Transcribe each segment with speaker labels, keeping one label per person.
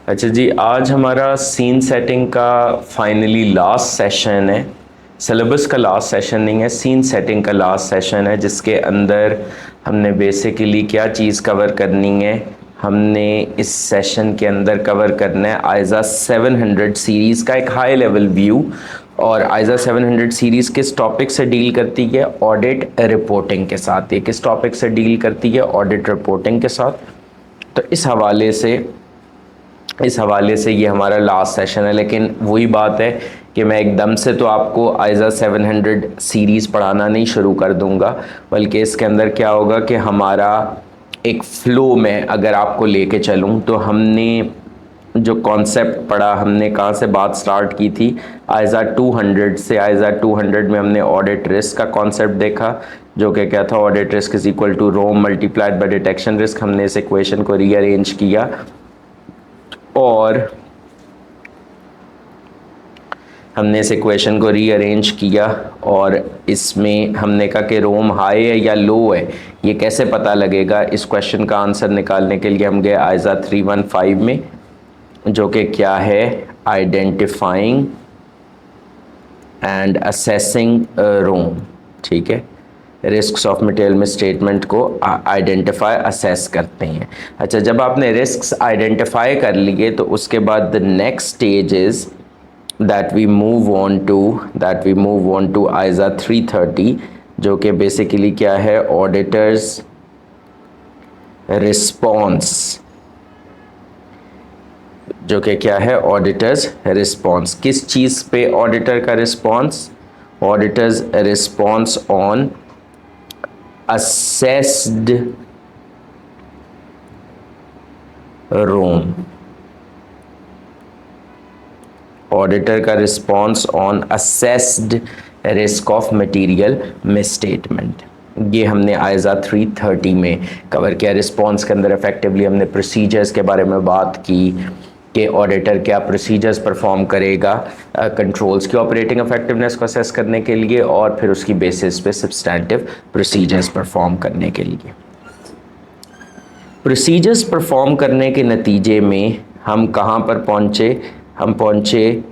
Speaker 1: अच्छा जी, आज हमारा सीन सेटिंग का फाइनली लास्ट सेशन है। सिलेबस का लास्ट सेशन नहीं है, सीन सेटिंग का लास्ट सेशन है, जिसके अंदर हमने बेसिकली क्या चीज़ कवर करनी है। हमने इस सेशन के अंदर कवर करना है आइज़ा 700 सीरीज़ का एक हाई लेवल व्यू। और आइज़ा 700 सीरीज़ किस टॉपिक से डील करती है? ऑडिट रिपोर्टिंग के साथ। ये किस टॉपिक से डील करती है? ऑडिट रिपोर्टिंग के साथ। तो इस हवाले से ये हमारा लास्ट सेशन है। लेकिन वही बात है कि मैं एकदम से तो आपको आइज़ा 700 सीरीज़ पढ़ाना नहीं शुरू कर दूंगा, बल्कि इसके अंदर क्या होगा कि हमारा एक फ़्लो में अगर आपको लेके चलूँ तो हमने जो कॉन्सेप्ट पढ़ा, हमने कहाँ से बात स्टार्ट की थी? आइज़ा 200 से। आइज़ा 200 में हमने ऑडिट रिस्क का कॉन्सेप्ट देखा, जो कि क्या था? Audit risk is equal to ROMM multiplied by detection risk. हमने इस इक्वेशन को रीअरेंज किया और और इसमें हमने कहा कि रोम हाई है या लो है, ये कैसे पता लगेगा? इस क्वेश्चन का आंसर निकालने के लिए हम गए आइज़ा 315 में, जो कि क्या है? आइडेंटिफाइंग एंड असेसिंग रोम। ठीक है, रिस्क्स ऑफ मटेरियल मिसस्टेटमेंट को आइडेंटिफाई असेस करते हैं। अच्छा, जब आपने रिस्क्स आइडेंटिफाई कर लिए तो उसके बाद the next stage is that we move on to ISA 330, जो कि बेसिकली क्या है? Auditor's response. जो कि क्या है? Auditor's response. किस चीज़ पे ऑडिटर का response? Auditor's response on assessed ROMM. Auditor का response on assessed risk of material misstatement. ये हमने आइज़ा 330 में कवर किया। रिस्पॉन्स के अंदर इफेक्टिवली हमने प्रोसीजर्स के बारे में बात की कि ऑडिटर क्या प्रोसीजर्स परफॉर्म करेगा कंट्रोल्स की ऑपरेटिंग इफेक्टिवनेस को असेस करने के लिए, और फिर उसकी बेसिस पे सब्सटैंटिव प्रोसीजर्स परफॉर्म करने के लिए। प्रोसीजर्स परफॉर्म करने के नतीजे में हम कहाँ पर पहुँचे? हम पहुँचे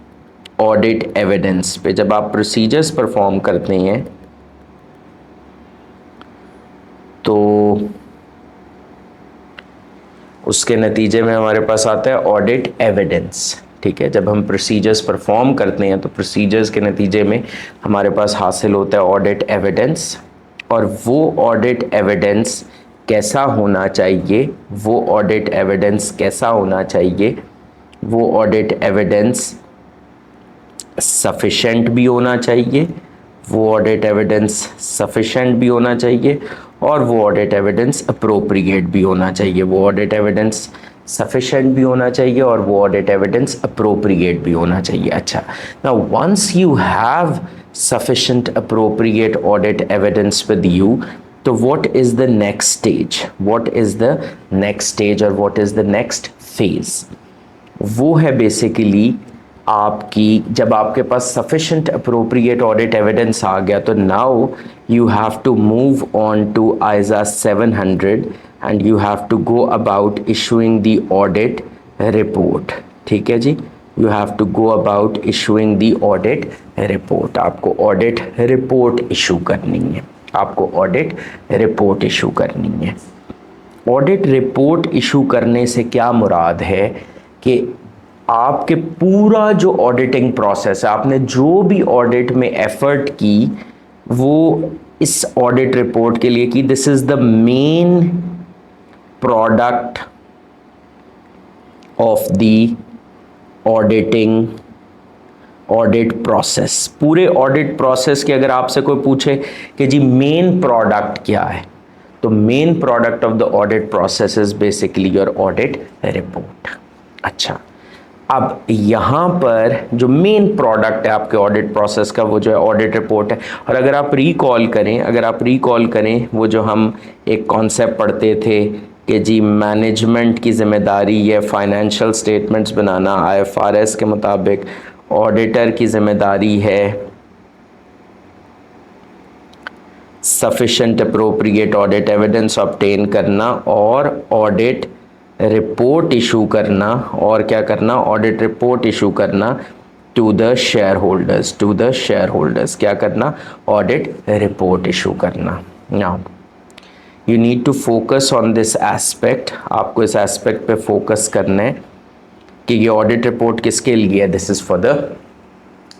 Speaker 1: ऑडिट एविडेंस पे। जब आप प्रोसीजर्स परफॉर्म करते हैं तो उसके नतीजे में हमारे पास आता है ऑडिट एविडेंस। ठीक है, जब हम प्रोसीजर्स परफॉर्म करते हैं तो प्रोसीजर्स के नतीजे में हमारे पास हासिल होता है ऑडिट एविडेंस। और वो ऑडिट एविडेंस कैसा होना चाहिए? वो ऑडिट एविडेंस कैसा होना चाहिए? वो ऑडिट एविडेंस सफिशेंट भी होना चाहिए, वो ऑडिट एविडेंस सफिशेंट भी होना चाहिए, और वो ऑडिट एविडेंस अप्रोप्रिएट भी होना चाहिए। वो ऑडिट एविडेंस सफिशेंट भी होना चाहिए और वो ऑडिट एविडेंस अप्रोप्रिएट भी होना चाहिए। अच्छा, now once you have sufficient appropriate audit evidence with you, तो what is the next stage? what is the next stage और what is the next phase? वो है बेसिकली आपकी, जब आपके पास sufficient appropriate audit evidence आ गया तो now you have to move on to Aiza 700 and you have to go about issuing the audit report। ठीक है जी, you have to go about issuing the audit report। आपको audit report issue करनी है, आपको audit report issue करनी है। Audit report issue करने से क्या मुराद है कि आपके पूरा जो ऑडिटिंग प्रोसेस है, आपने जो भी ऑडिट में एफर्ट की, वो इस ऑडिट रिपोर्ट के लिए की। This is the main product of the auditing audit process. पूरे ऑडिट प्रोसेस के अगर आपसे कोई पूछे कि जी मेन प्रोडक्ट क्या है, तो main product of the audit process is basically your audit report. अच्छा, अब यहाँ पर जो मेन प्रोडक्ट है आपके ऑडिट प्रोसेस का, वो जो है ऑडिट रिपोर्ट है। और अगर आप रिकॉल करें वो जो हम एक कॉन्सेप्ट पढ़ते थे कि जी मैनेजमेंट की जिम्मेदारी है फाइनेंशियल स्टेटमेंट्स बनाना, IFRS के मुताबिक ऑडिटर की जिम्मेदारी है sufficient appropriate audit evidence obtain करना और ऑडिट रिपोर्ट इशू करना, और क्या करना, ऑडिट रिपोर्ट इशू करना to the shareholders, to the shareholders, क्या करना, ऑडिट रिपोर्ट इशू करना। Now you need to focus on this aspect, आपको इस एस्पेक्ट पे फोकस करना है कि ये ऑडिट रिपोर्ट किसके लिए है, this is for the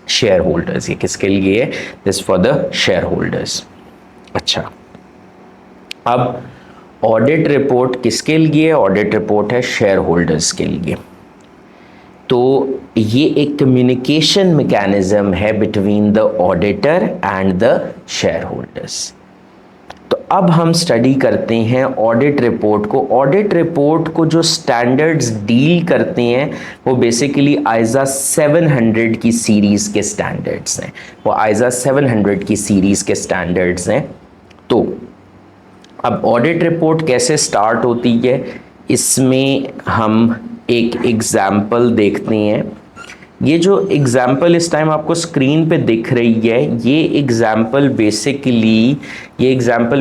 Speaker 1: share holders, ये किसके लिए है, this for the share holders. अच्छा, अब ऑडिट रिपोर्ट किसके लिए, ऑडिट रिपोर्ट है शेयर होल्डर्स के लिए। तो ये एक कम्युनिकेशन मैकेनिज्म है between the auditor and the share holders. तो अब हम स्टडी करते हैं ऑडिट रिपोर्ट को। ऑडिट रिपोर्ट को जो स्टैंडर्ड्स डील करते हैं वो बेसिकली आइजा 700 की सीरीज के स्टैंडर्ड्स हैं, वो आइजा 700 की सीरीज के स्टैंडर्ड्स हैं। तो अब ऑडिट रिपोर्ट कैसे स्टार्ट होती है, इसमें हम एक एग्जाम्पल देखते हैं। ये जो एग्जाम्पल इस टाइम आपको स्क्रीन पे दिख रही है, ये एग्जाम्पल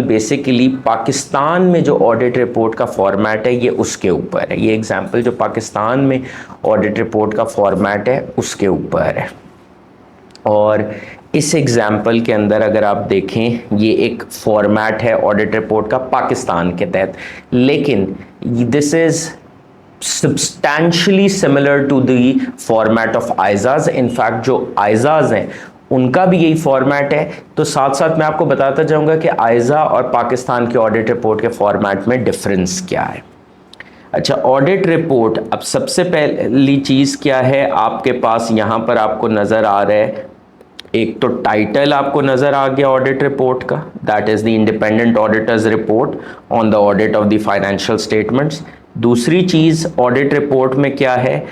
Speaker 1: बेसिकली पाकिस्तान में जो ऑडिट रिपोर्ट का फॉर्मेट है ये उसके ऊपर है। ये एग्जाम्पल जो पाकिस्तान में ऑडिट रिपोर्ट का फॉर्मेट है उसके ऊपर है। और इस एग्जाम्पल के अंदर अगर आप देखें, ये एक फॉर्मेट है ऑडिट रिपोर्ट का पाकिस्तान के तहत, लेकिन this is substantially similar to the format of ISAs. In fact जो आइजाज हैं उनका भी यही फॉर्मेट है। तो साथ साथ मैं आपको बताता जाऊंगा कि आइजा और पाकिस्तान के ऑडिट रिपोर्ट के फॉर्मेट में डिफरेंस क्या है। अच्छा, ऑडिट रिपोर्ट, अब सबसे पहली चीज क्या है आपके पास, यहां पर आपको नजर आ रहा है, एक तो टाइटल आपको नजर आ गया ऑडिट रिपोर्ट का, that is the independent auditor's report on the audit of the financial statements. दूसरी चीज ऑडिट रिपोर्ट में क्या है,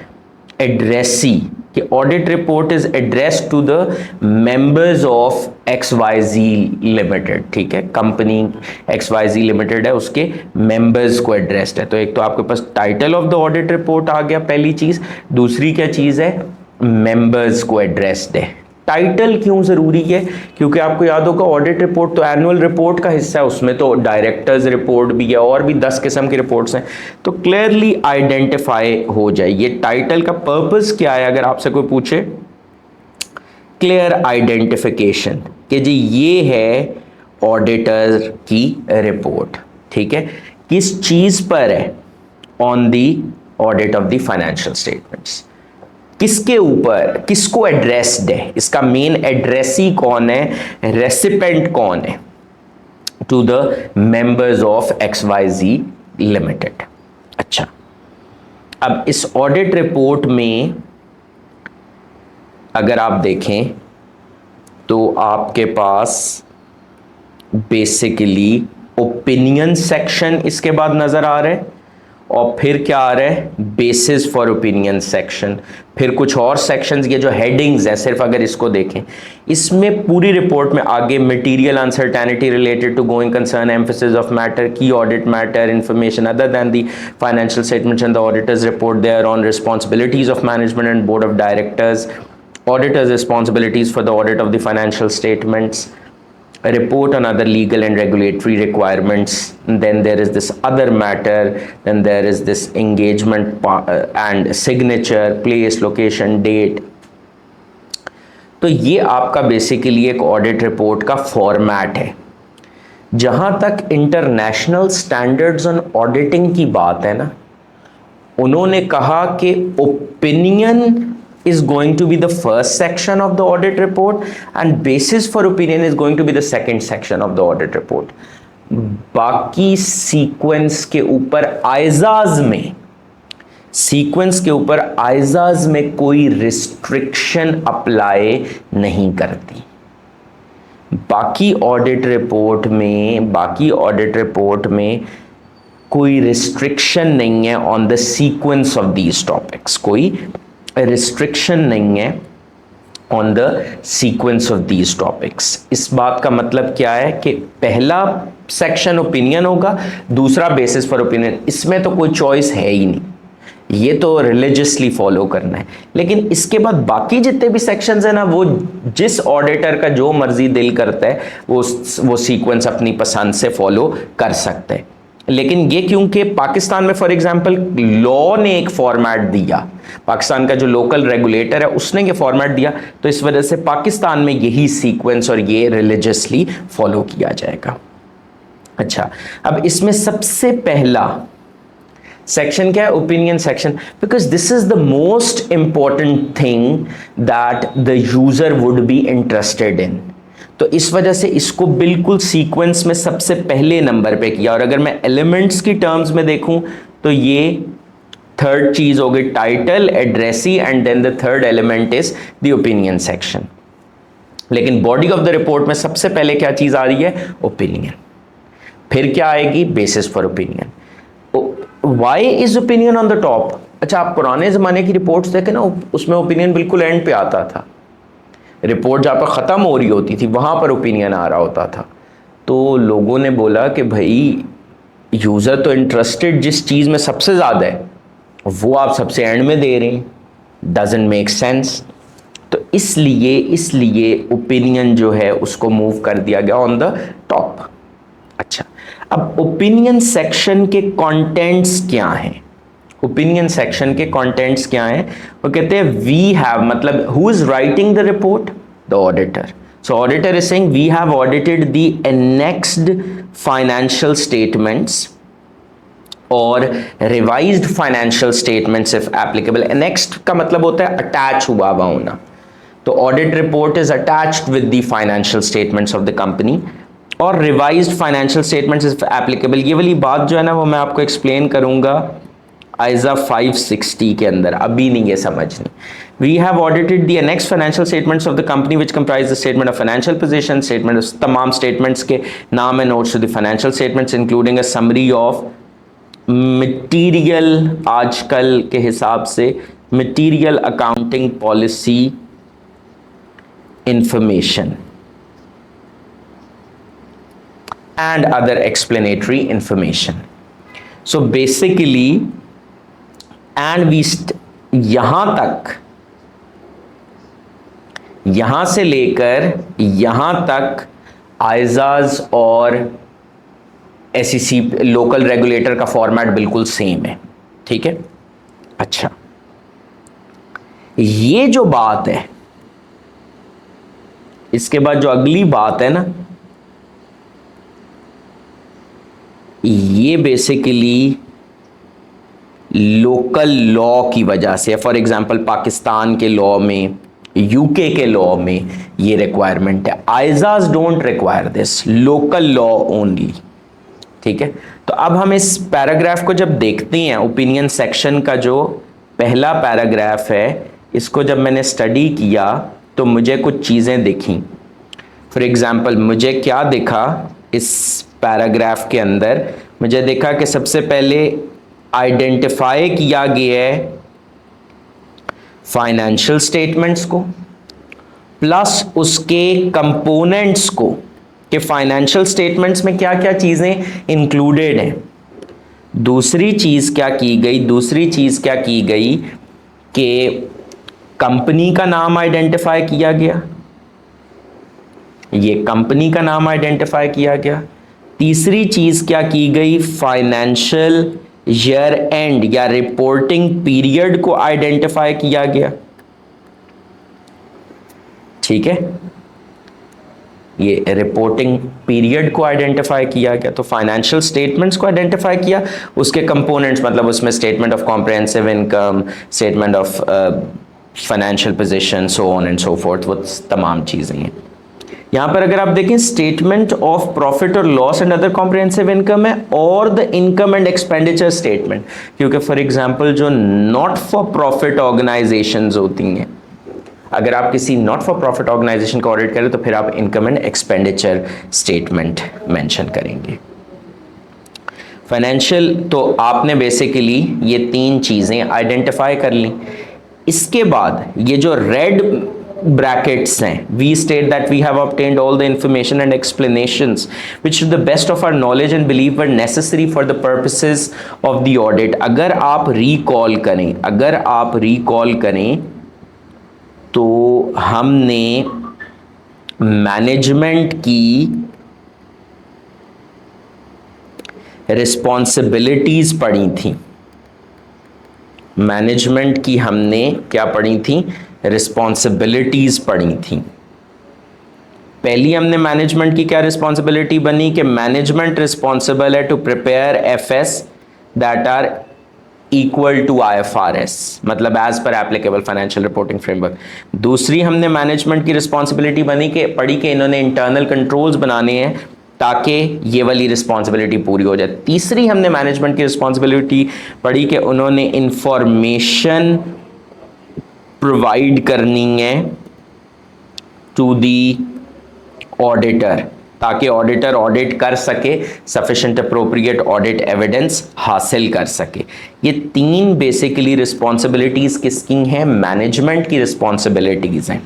Speaker 1: एड्रेसी, कि audit report is address to the members of XYZ limited. ठीक है, कंपनी XYZ लिमिटेड है, उसके मेंबर्स को एड्रेस्ड है। तो एक तो आपके पास title of the audit report आ गया पहली चीज, दूसरी क्या चीज है, मेंबर्स को एड्रेस्ड है। टाइटल क्यों जरूरी है, क्योंकि आपको याद होगा ऑडिट रिपोर्ट तो एनुअल रिपोर्ट का हिस्सा है, उसमें तो डायरेक्टर्स रिपोर्ट भी है और भी 10 किस्म की रिपोर्ट्स हैं, तो क्लियरली आइडेंटिफाई हो जाए। ये टाइटल का पर्पस क्या है, अगर आपसे कोई पूछे, क्लियर आइडेंटिफिकेशन, कि जी ये है ऑडिटर की रिपोर्ट। ठीक है, किस चीज पर है, on the audit of the financial statements, किसके ऊपर, किसको एड्रेस्ड है, इसका मेन एड्रेसी कौन है, रेसिपेंट कौन है, to the members of XYZ limited. अच्छा, अब इस ऑडिट रिपोर्ट में अगर आप देखें तो आपके पास बेसिकली ओपिनियन सेक्शन इसके बाद नजर आ रहा है, और फिर क्या आ रहा है, बेसिस फॉर ओपिनियन सेक्शन, फिर कुछ और सेक्शंस, ये जो हेडिंग्स है सिर्फ अगर इसको देखें, इसमें पूरी रिपोर्ट में आगे material uncertainty related to going concern, emphasis of matter, key audit matter, information other than the financial statements and the auditor's report, thereon responsibilities of management and board of directors, auditor's responsibilities for the audit of the financial statements, a report on other legal and regulatory requirements, then there is this other matter, then there is this engagement and signature, place, location, date। तो ये आपका basically एक audit report का format है। जहां तक international standards on auditing की बात है ना, उन्होंने कहा कि opinion is going to be the first section of the audit report and basis for opinion is going to be the second section of the audit report। बाकी sequence के ऊपर आइजाज में, सीक्वेंस के ऊपर आइजाज में कोई रिस्ट्रिक्शन अप्लाई नहीं करती। बाकी ऑडिट रिपोर्ट में कोई रिस्ट्रिक्शन नहीं है on the sequence of these topics, कोई रिस्ट्रिक्शन नहीं है on the sequence of these topics. इस बात का मतलब क्या है कि पहला सेक्शन ओपिनियन होगा, दूसरा बेसिस फॉर ओपिनियन, इसमें तो कोई चॉइस है ही नहीं, ये तो रिलीजियसली फॉलो करना है। लेकिन इसके बाद बाकी जितने भी सेक्शंस हैं ना, वो जिस ऑडिटर का जो मर्जी दिल करता है वो सीक्वेंस अपनी पसंद से फॉलो कर सकते हैं। लेकिन ये क्योंकि पाकिस्तान में फॉर एग्जांपल लॉ ने एक फॉर्मेट दिया, पाकिस्तान का जो लोकल रेगुलेटर है उसने ये फॉर्मेट दिया, तो इस वजह से पाकिस्तान में यही सीक्वेंस और ये रिलीजियसली फॉलो किया जाएगा। अच्छा, अब इसमें सबसे पहला सेक्शन क्या है? Opinion section, because this is the most important thing that the user would be interested in. तो इस वजह से इसको बिल्कुल सीक्वेंस में सबसे पहले नंबर पे किया। और अगर मैं एलिमेंट्स की टर्म्स में देखूं तो ये थर्ड चीज हो गई, title, addressee, and then the third element is the opinion section. लेकिन बॉडी ऑफ द रिपोर्ट में सबसे पहले क्या चीज आ रही है? ओपिनियन। फिर क्या आएगी? Basis for opinion. Why is opinion on the top? अच्छा, आप पुराने जमाने की रिपोर्ट्स देखें ना, उसमें ओपिनियन बिल्कुल एंड पे आता था। रिपोर्ट जहाँ पर ख़त्म हो रही होती थी वहाँ पर ओपिनियन आ रहा होता था। तो लोगों ने बोला कि भाई यूज़र तो इंटरेस्टेड जिस चीज़ में सबसे ज़्यादा है वो आप सबसे एंड में दे रहे हैं, डजंट मेक सेंस। तो इसलिए ओपिनियन जो है उसको मूव कर दिया गया ऑन द टॉप। अच्छा, अब ओपिनियन सेक्शन के कंटेंट्स क्या हैं? ओपिनियन सेक्शन के कंटेंट्स क्या हैं? वो कहते हैं वी हैव, मतलब who is writing the report? The auditor. So auditor is saying we have audited the annexed financial statements और revised financial statements if applicable. Annexed का मतलब होता है अटैच हुआ होना। तो audit report is attached with the financial statements of the company, और revised financial statements if applicable. ये वाली बात जो है ना वो मैं आपको एक्सप्लेन करूंगा आइजा 560 के अंदर, अभी नहीं है समझनी। We have audited the next financial statements of the company which comprise the statement of financial position, statement, तमाम स्टेटमेंट्स के नाम है, notes to the financial statements including a summary of material, आजकल के हिसाब से material accounting policy information and other explanatory information. So basically, and we यहां से लेकर यहां तक आइजाज और एसईसी लोकल रेगुलेटर का फॉर्मेट बिल्कुल सेम है, ठीक है। अच्छा, ये जो बात है, इसके बाद जो अगली बात है ना, ये बेसिकली लोकल लॉ की वजह से, फॉर एग्जांपल पाकिस्तान के लॉ में, यूके के लॉ में ये रिक्वायरमेंट है। ISAs don't require this, local law only, ठीक है। तो अब हम इस पैराग्राफ को जब देखते हैं, ओपिनियन सेक्शन का जो पहला पैराग्राफ है, इसको जब मैंने स्टडी किया तो मुझे कुछ चीज़ें दिखी। फॉर एग्जांपल मुझे क्या दिखा इस पैराग्राफ के अंदर? मुझे देखा कि सबसे पहले आइडेंटिफाई किया गया है फाइनेंशियल स्टेटमेंट्स को प्लस उसके कंपोनेंट्स को, कि फाइनेंशियल स्टेटमेंट्स में क्या क्या चीज़ें इंक्लूडेड हैं। दूसरी चीज़ क्या की गई कि कंपनी का नाम आइडेंटिफाई किया गया, ये कंपनी का नाम आइडेंटिफाई किया गया। तीसरी चीज़ क्या की गई? फाइनेंशियल ईयर एंड या रिपोर्टिंग पीरियड को आइडेंटिफाई किया गया, ठीक है। ये रिपोर्टिंग पीरियड को आइडेंटिफाई किया गया, तो फाइनेंशियल स्टेटमेंट्स को आइडेंटिफाई किया, उसके कंपोनेंट्स मतलब उसमें statement of comprehensive income, statement of financial position, so on and so fourth, वो तमाम चीज़ें हैं। यहाँ पर अगर आप देखें स्टेटमेंट ऑफ प्रॉफिट और loss and other comprehensive income है, और the income and expenditure statement, क्योंकि फॉर एग्जांपल जो नॉट फॉर प्रॉफिट ऑर्गेनाइजेशंस होती हैं, अगर आप किसी नॉट फॉर प्रॉफिट ऑर्गेनाइजेशन को ऑडिट करें तो फिर आप income and expenditure statement mention करेंगे। फाइनेंशियल, तो आपने बेसिकली ये तीन चीज़ें आइडेंटिफाई कर ली। इसके बाद ये जो रेड ब्रैकेट्स हैं, we state that we have obtained all the information and explanations which to the best of our knowledge and believe were necessary for the purposes of the audit. अगर आप recall करें तो हमने management की responsibilities पढ़ी थी, management की हमने क्या पढ़ी थी, रिस्पॉन्सिबिलिटीज पढ़ी थी। पहली हमने मैनेजमेंट की क्या रिस्पॉन्सिबिलिटी बनी कि मैनेजमेंट रिस्पॉन्सिबल है to prepare FS that are equal to IFRS, मतलब as per applicable financial reporting framework. दूसरी हमने मैनेजमेंट की रिस्पॉन्सिबिलिटी पढ़ी कि इन्होंने इंटरनल कंट्रोल्स बनाने हैं ताकि ये वाली रिस्पॉन्सिबिलिटी पूरी हो जाए। तीसरी हमने मैनेजमेंट की रिस्पॉन्सिबिलिटी पढ़ी कि उन्होंने इंफॉर्मेशन प्रोवाइड करनी है टू दी ऑडिटर ताकि ऑडिटर ऑडिट कर सके, सफिशिएंट अप्रोप्रिएट ऑडिट एविडेंस हासिल कर सके। ये तीन बेसिकली रिस्पॉन्सिबिलिटीज किसकी हैं, मैनेजमेंट की रिस्पॉन्सिबिलिटीज हैं।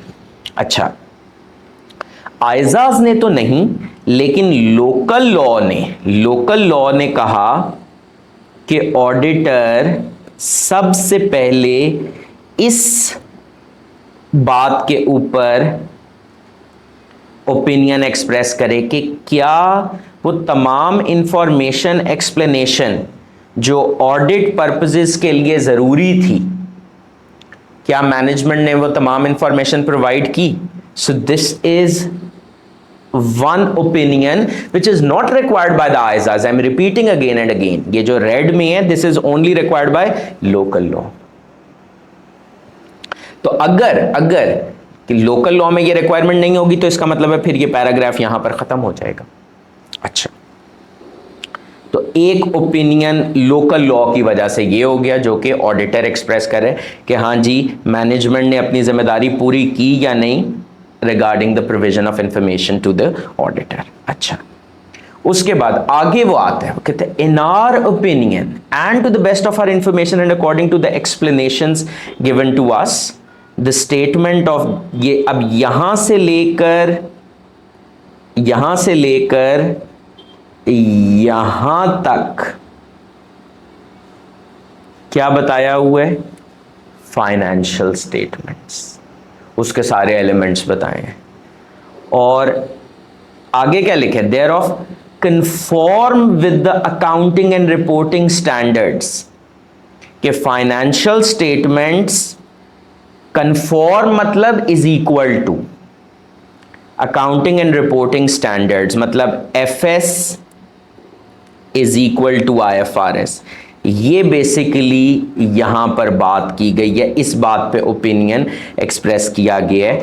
Speaker 1: अच्छा, आइजाज ने तो नहीं, लेकिन लोकल लॉ ने कहा कि ऑडिटर सबसे पहले इस बात के ऊपर ओपिनियन एक्सप्रेस करे कि क्या वो तमाम इंफॉर्मेशन एक्सप्लेनेशन जो ऑडिट पर्पसेस के लिए ज़रूरी थी, क्या मैनेजमेंट ने वो तमाम इंफॉर्मेशन प्रोवाइड की। So this is one opinion which is not required by the ISAs. I am repeating again and again, ये जो रेड में है this is only required by local law. तो अगर कि लोकल लॉ में ये रिक्वायरमेंट नहीं होगी तो इसका मतलब है फिर ये पैराग्राफ यहां पर खत्म हो जाएगा। अच्छा, तो एक ओपिनियन लोकल लॉ की वजह से ये हो गया जो कि ऑडिटर एक्सप्रेस करे कि हाँ जी मैनेजमेंट ने अपनी जिम्मेदारी पूरी की या नहीं regarding the provision of information to the auditor. अच्छा, उसके बाद आगे वो आता है, वो कहते हैं in our opinion and to the best of our information and according to the explanations given to us the statement of, ये अब यहां से लेकर यहां तक क्या बताया हुआ है, फाइनेंशियल स्टेटमेंट्स, उसके सारे एलिमेंट्स बताए हैं। और आगे क्या लिखे, thereof conform with the accounting and reporting standards, के फाइनेंशियल स्टेटमेंट्स कंफॉर्म मतलब is equal to, accounting and reporting standards मतलब FS is equal to IFRS। ये बेसिकली यहां पर बात की गई है, इस बात पे ओपिनियन एक्सप्रेस किया गया है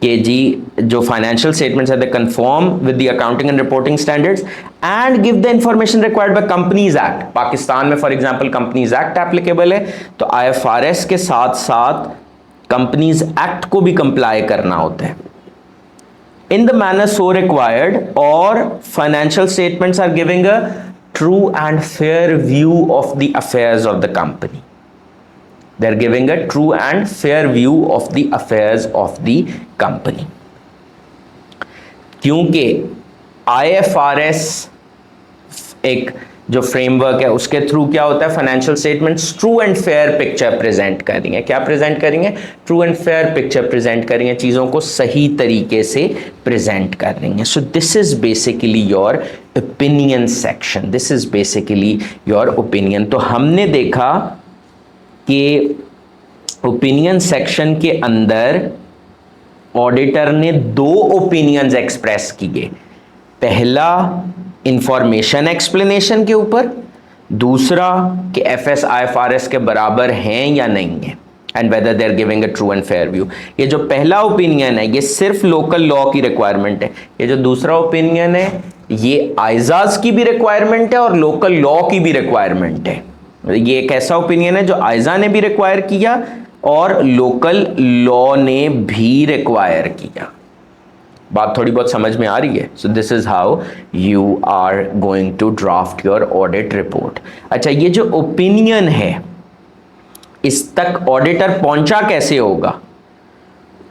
Speaker 1: कि जी जो फाइनेंशियल स्टेटमेंट्स है they conform with the accounting and reporting standards and give the information required by Companies Act. Pakistan में for example Companies Act applicable है, तो IFRS के साथ साथ कंपनीज एक्ट को भी कंप्लाई करना होता है। In the manner so required और financial statements are giving a true and fair view of the affairs of the company. They are giving a true and fair view of the affairs of the company. क्योंकि IFRS एक जो framework है उसके through क्या होता है, financial statements true and fair picture present करेंगे। क्या प्रेजेंट करेंगे, true and fair picture present करेंगे, चीज़ों को सही तरीके से प्रेजेंट करेंगे। सो this is basically your opinion section, this is basically your opinion. तो हमने देखा कि ओपिनियन सेक्शन के अंदर ऑडिटर ने दो ओपिनियंस एक्सप्रेस किए, पहला इंफॉर्मेशन एक्सप्लेनेशन के ऊपर, दूसरा कि FS IFRS के बराबर हैं या नहीं है and whether they are giving a true and fair view. ये जो पहला ओपिनियन है ये सिर्फ लोकल लॉ की रिक्वायरमेंट है, ये जो दूसरा ओपिनियन है ये आइजाज की भी रिक्वायरमेंट है और लोकल लॉ की भी रिक्वायरमेंट है। ये एक ऐसा ओपिनियन है जो आइजा ने भी रिक्वायर किया और लोकल लॉ ने भी रिक्वायर किया। बात थोड़ी बहुत समझ में आ रही है। So this is how you are going to draft your audit report. अच्छा, ये जो ओपिनियन है इस तक ऑडिटर पहुंचा कैसे होगा,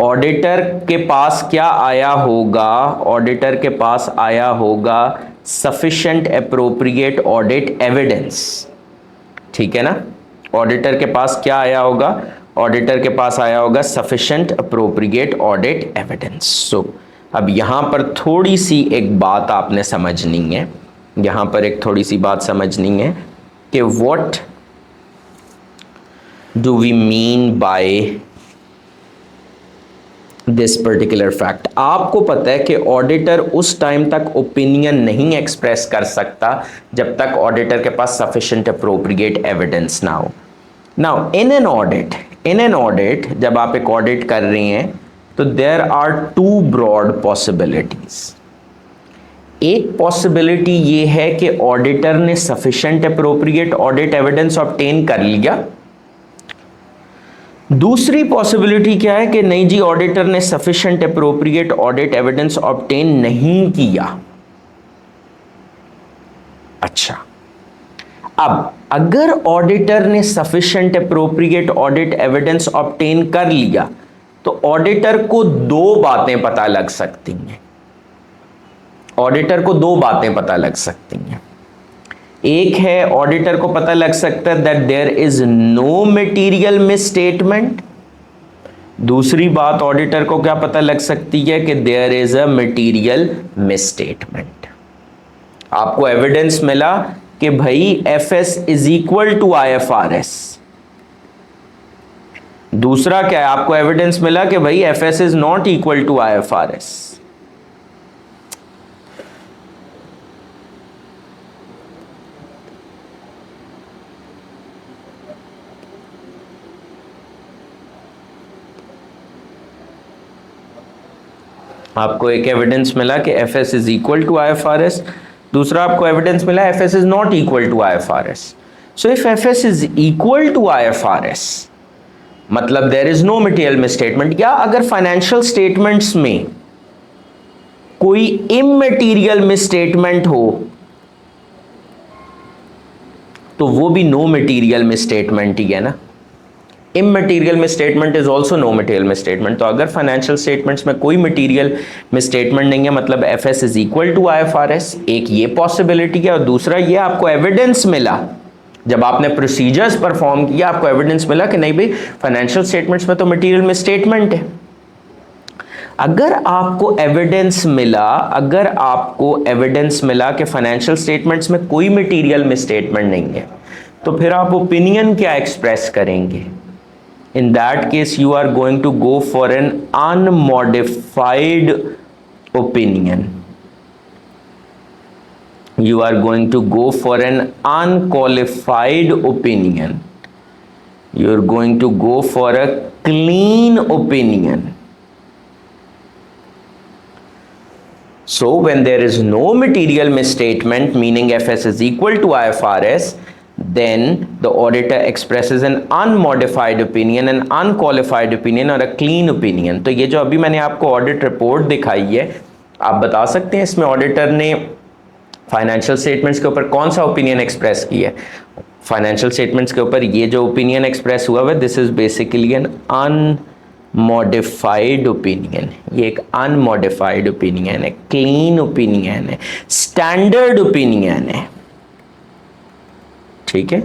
Speaker 1: ऑडिटर के पास क्या आया होगा, ऑडिटर के पास आया होगा सफिशिएंट एप्रोप्रिएट ऑडिट एविडेंस, ठीक है ना। ऑडिटर के पास क्या आया होगा, ऑडिटर के पास आया होगा सफिशिएंट अप्रोप्रिएट ऑडिट एविडेंस। सो अब यहां पर थोड़ी सी एक बात आपने समझनी है यहां पर एक थोड़ी सी बात समझनी है कि what do we mean by this particular fact. आपको पता है कि ऑडिटर उस टाइम तक ओपिनियन नहीं एक्सप्रेस कर सकता जब तक ऑडिटर के पास सफिशिएंट अप्रोप्रिएट एविडेंस ना हो। नाउ इन एन ऑडिट जब आप एक ऑडिट कर रहे हैं तो there are two broad possibilities. एक पॉसिबिलिटी ये है कि ऑडिटर ने sufficient appropriate audit evidence obtain कर लिया। दूसरी पॉसिबिलिटी क्या है कि नहीं जी, ऑडिटर ने sufficient appropriate audit evidence obtain नहीं किया। अच्छा, अब अगर ऑडिटर ने sufficient appropriate audit evidence obtain कर लिया तो ऑडिटर को दो बातें पता लग सकती हैं। ऑडिटर को दो बातें पता लग सकती हैं। एक है, ऑडिटर को पता लग सकता है that there is no material misstatement. दूसरी बात ऑडिटर को क्या पता लग सकती है कि there is a material misstatement. आपको एविडेंस मिला कि भाई FS is equal to IFRS. दूसरा क्या है, आपको एविडेंस मिला कि भाई FS is not equal to IFRS. आपको एक एविडेंस मिला कि FS is equal to IFRS, दूसरा आपको एविडेंस मिला FS is not equal to IFRS. So if FS is equal to IFRS मतलब there is no material misstatement, या अगर फाइनेंशियल स्टेटमेंट्स में कोई इमटेरियल मिसस्टेटमेंट हो तो वो भी नो मटेरियल मिसस्टेटमेंट ही है ना। Immaterial misstatement is also no material misstatement. तो अगर फाइनेंशियल स्टेटमेंट्स में कोई मटेरियल मिसस्टेटमेंट नहीं है मतलब FS is equal to IFRS. एक ये पॉसिबिलिटी है, और दूसरा ये आपको एविडेंस मिला जब आपने प्रोसीजर्स परफॉर्म किया, आपको एविडेंस मिला कि नहीं भाई फाइनेंशियल स्टेटमेंट्स में तो मटेरियल मिसस्टेटमेंट है। अगर आपको एविडेंस मिला कि फाइनेंशियल स्टेटमेंट्स में कोई मटेरियल मिसस्टेटमेंट नहीं है तो फिर आप ओपिनियन क्या एक्सप्रेस करेंगे? In that case you are going to go for an unmodified opinion. You are going to go for an unqualified opinion. You are going to go for a clean opinion. So when there is no material misstatement, meaning FS is equal to IFRS, then the auditor expresses an unmodified opinion, an unqualified opinion और a clean opinion। तो ये जो अभी मैंने आपको audit report दिखाई है, आप बता सकते हैं इसमें ऑडिटर ने फाइनेंशियल स्टेटमेंट्स के ऊपर कौन सा ओपिनियन एक्सप्रेस किया है? फाइनेंशियल स्टेटमेंट्स के ऊपर ये जो ओपिनियन एक्सप्रेस हुआ है this is basically an unmodified opinion. ये एक अनमॉडिफाइड ओपिनियन है, क्लीन ओपिनियन है, स्टैंडर्ड ओपिनियन है। ठीक है,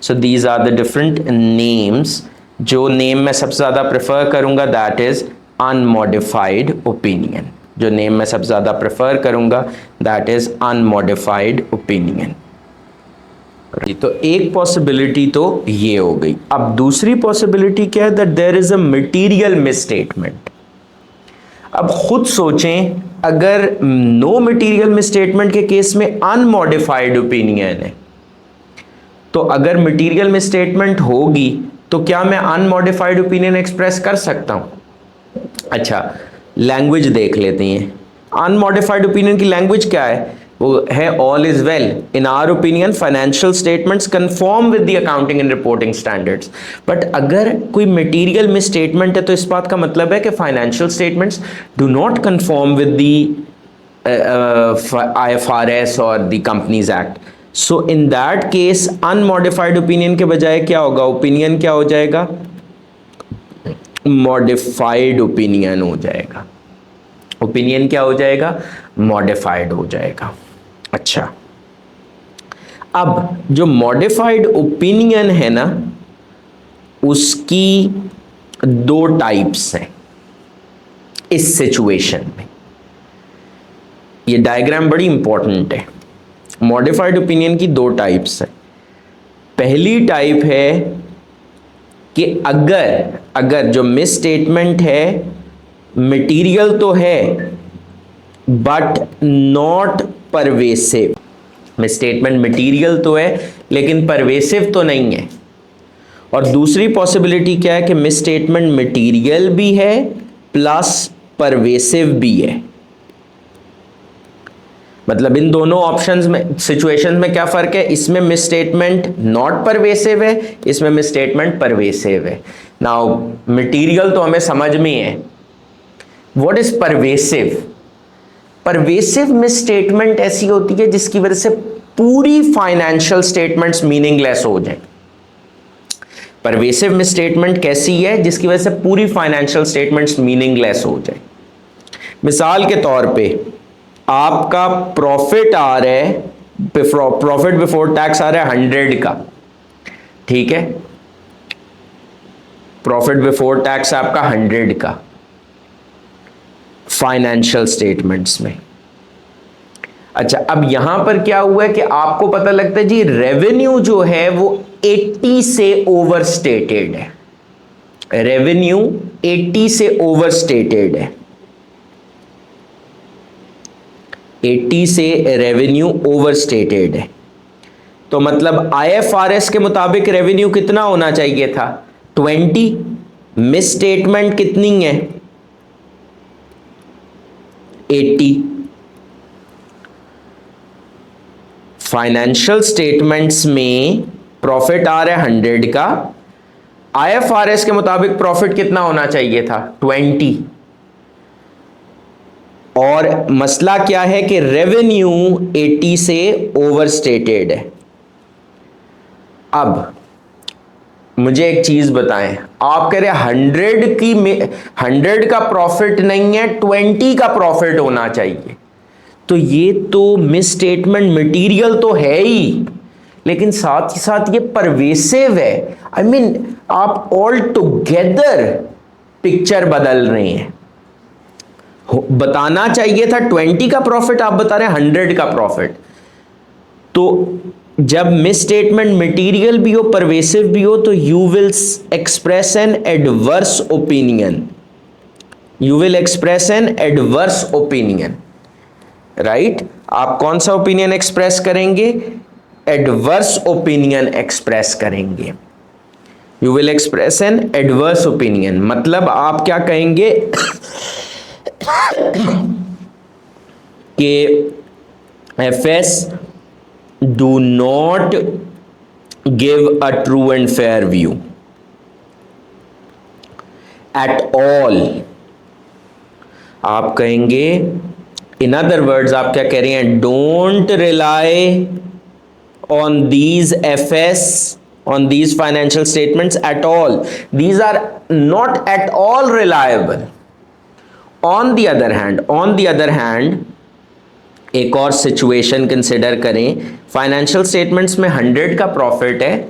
Speaker 1: so these are the different names. जो नेम मैं सबसे ज्यादा प्रेफर करूंगा दैट इज अनमॉडिफाइड ओपिनियन। जो नेम मैं सबसे ज्यादा प्रेफर करूंगा दैट इज अनमॉडिफाइड ओपिनियन। तो एक पॉसिबिलिटी तो ये हो गई। अब दूसरी पॉसिबिलिटी क्या है? That there is a material misstatement. अब खुद सोचें, अगर नो मटेरियल मिसस्टेटमेंट के केस में अनमॉडिफाइड ओपिनियन है, तो अगर मटेरियल मिसस्टेटमेंट होगी तो क्या मैं अनमॉडिफाइड ओपिनियन एक्सप्रेस कर सकता हूं? अच्छा, लैंग्वेज देख लेते हैं। अनमॉडिफाइड ओपिनियन की लैंग्वेज क्या है? वो है all is well, in our opinion financial statements conform with the accounting and reporting standards. But अगर कोई मटेरियल मिसस्टेटमेंट है तो इस बात का मतलब है कि financial statements do not confirm with the IFRS और the companies act. So in that case unmodified opinion के बजाय क्या होगा? ओपिनियन क्या हो जाएगा? मॉडिफाइड ओपिनियन हो जाएगा। ओपिनियन क्या हो जाएगा? मॉडिफाइड हो जाएगा। अच्छा, अब जो मॉडिफाइड ओपिनियन है ना, उसकी दो टाइप्स हैं इस सिचुएशन में। ये डायग्राम बड़ी इंपॉर्टेंट है। मॉडिफाइड ओपिनियन की दो टाइप्स है। पहली टाइप है कि अगर जो मिस स्टेटमेंट है मटेरियल तो है but not pervasive. Miss statement material तो है लेकिन परवेसिव तो नहीं है। और दूसरी पॉसिबिलिटी क्या है कि मिस स्टेटमेंट मटेरियल भी है प्लस परवेसिव भी है। मतलब इन दोनों ऑप्शंस में, सिचुएशंस में क्या फर्क है? इसमें मिस स्टेटमेंट नॉट परवेसिव है, इसमें मिस स्टेटमेंट परवेसिव है। नाउ मटेरियल तो हमें समझ में है, what is pervasive? Pervasive miss statement ऐसी होती है जिसकी वजह से पूरी फाइनेंशियल स्टेटमेंट्स मीनिंगलेस हो जाए। परवेसिव मिस स्टेटमेंट कैसी है? जिसकी वजह से पूरी फाइनेंशियल स्टेटमेंट्स मीनिंगलेस हो जाए। मिसाल के तौर पे आपका प्रॉफिट आ रहा है, प्रॉफिट बिफोर टैक्स आ रहा है 100 का, ठीक है, प्रॉफिट बिफोर टैक्स आपका 100 का फाइनेंशियल स्टेटमेंट्स में। अच्छा, अब यहां पर क्या हुआ है कि आपको पता लगता है जी रेवेन्यू जो है वो 80 से ओवरस्टेटेड है, रेवेन्यू 80 से ओवरस्टेटेड है, 80 से रेवेन्यू ओवरस्टेटेड है। तो मतलब आईएफआरएस के मुताबिक रेवेन्यू कितना होना चाहिए था? 20। मिस स्टेटमेंट कितनी है? 80। फाइनेंशियल स्टेटमेंट्स में प्रॉफिट आ रहा है 100 का, आईएफआरएस के मुताबिक प्रॉफिट कितना होना चाहिए था? 20। और मसला क्या है कि रेवेन्यू 80 से ओवरस्टेटेड है। अब मुझे एक चीज बताएं, आप कह रहे हैं 100 का प्रॉफिट नहीं है, 20 का प्रॉफिट होना चाहिए, तो ये तो मिस स्टेटमेंट मटेरियल तो है ही, लेकिन साथ ही साथ ये परवेसिव है। आई मीन आप ऑल टुगेदर पिक्चर बदल रहे हैं। बताना चाहिए था 20 का प्रॉफिट, आप बता रहे हैं 100 का प्रॉफिट। तो जब मिस स्टेटमेंट मटेरियल भी हो परवेसिव भी हो तो you will express an adverse opinion, you will express an adverse opinion, right. आप कौन सा ओपिनियन एक्सप्रेस करेंगे? एडवर्स ओपिनियन एक्सप्रेस करेंगे। You will express an adverse opinion मतलब आप क्या कहेंगे कि FS do not give a true and fair view at all। आप कहेंगे, in other words आप क्या कह रहे हैं? don't rely on these FS, on these financial statements at all, these are not at all reliable। on the other hand एक और situation consider करें, फाइनेंशियल स्टेटमेंट्स में 100 का प्रॉफिट है,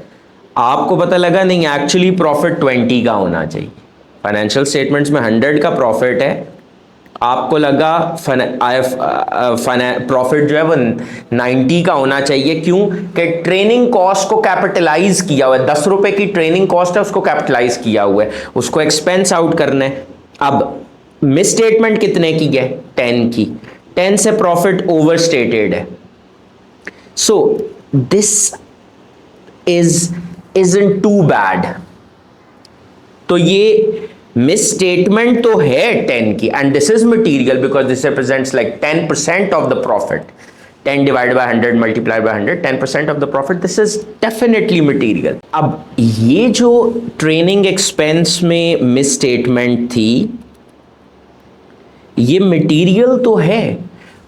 Speaker 1: आपको पता लगा नहीं एक्चुअली प्रॉफिट 20 का होना चाहिए। फाइनेंशियल स्टेटमेंट्स में 100 का प्रॉफिट है, आपको लगा प्रॉफिट जो है वो 90 का होना चाहिए। क्यों? कि ट्रेनिंग कॉस्ट को कैपिटलाइज किया हुआ है, 10 रुपए की ट्रेनिंग कॉस्ट है, उसको कैपिटलाइज किया हुआ है, उसको एक्सपेंस आउट करना है। अब मिस स्टेटमेंट कितने की है? 10 की, 10 से प्रॉफिट ओवरस्टेटेड है। So this isn't too bad. तो ये मिस स्टेटमेंट तो है 10 की and this is material because this represents like 10% of the profit. 10 divide by 100 multiply by 100, 10% of the profit, this is definitely material. अब ये जो training expense में misstatement थी ये मटीरियल तो है,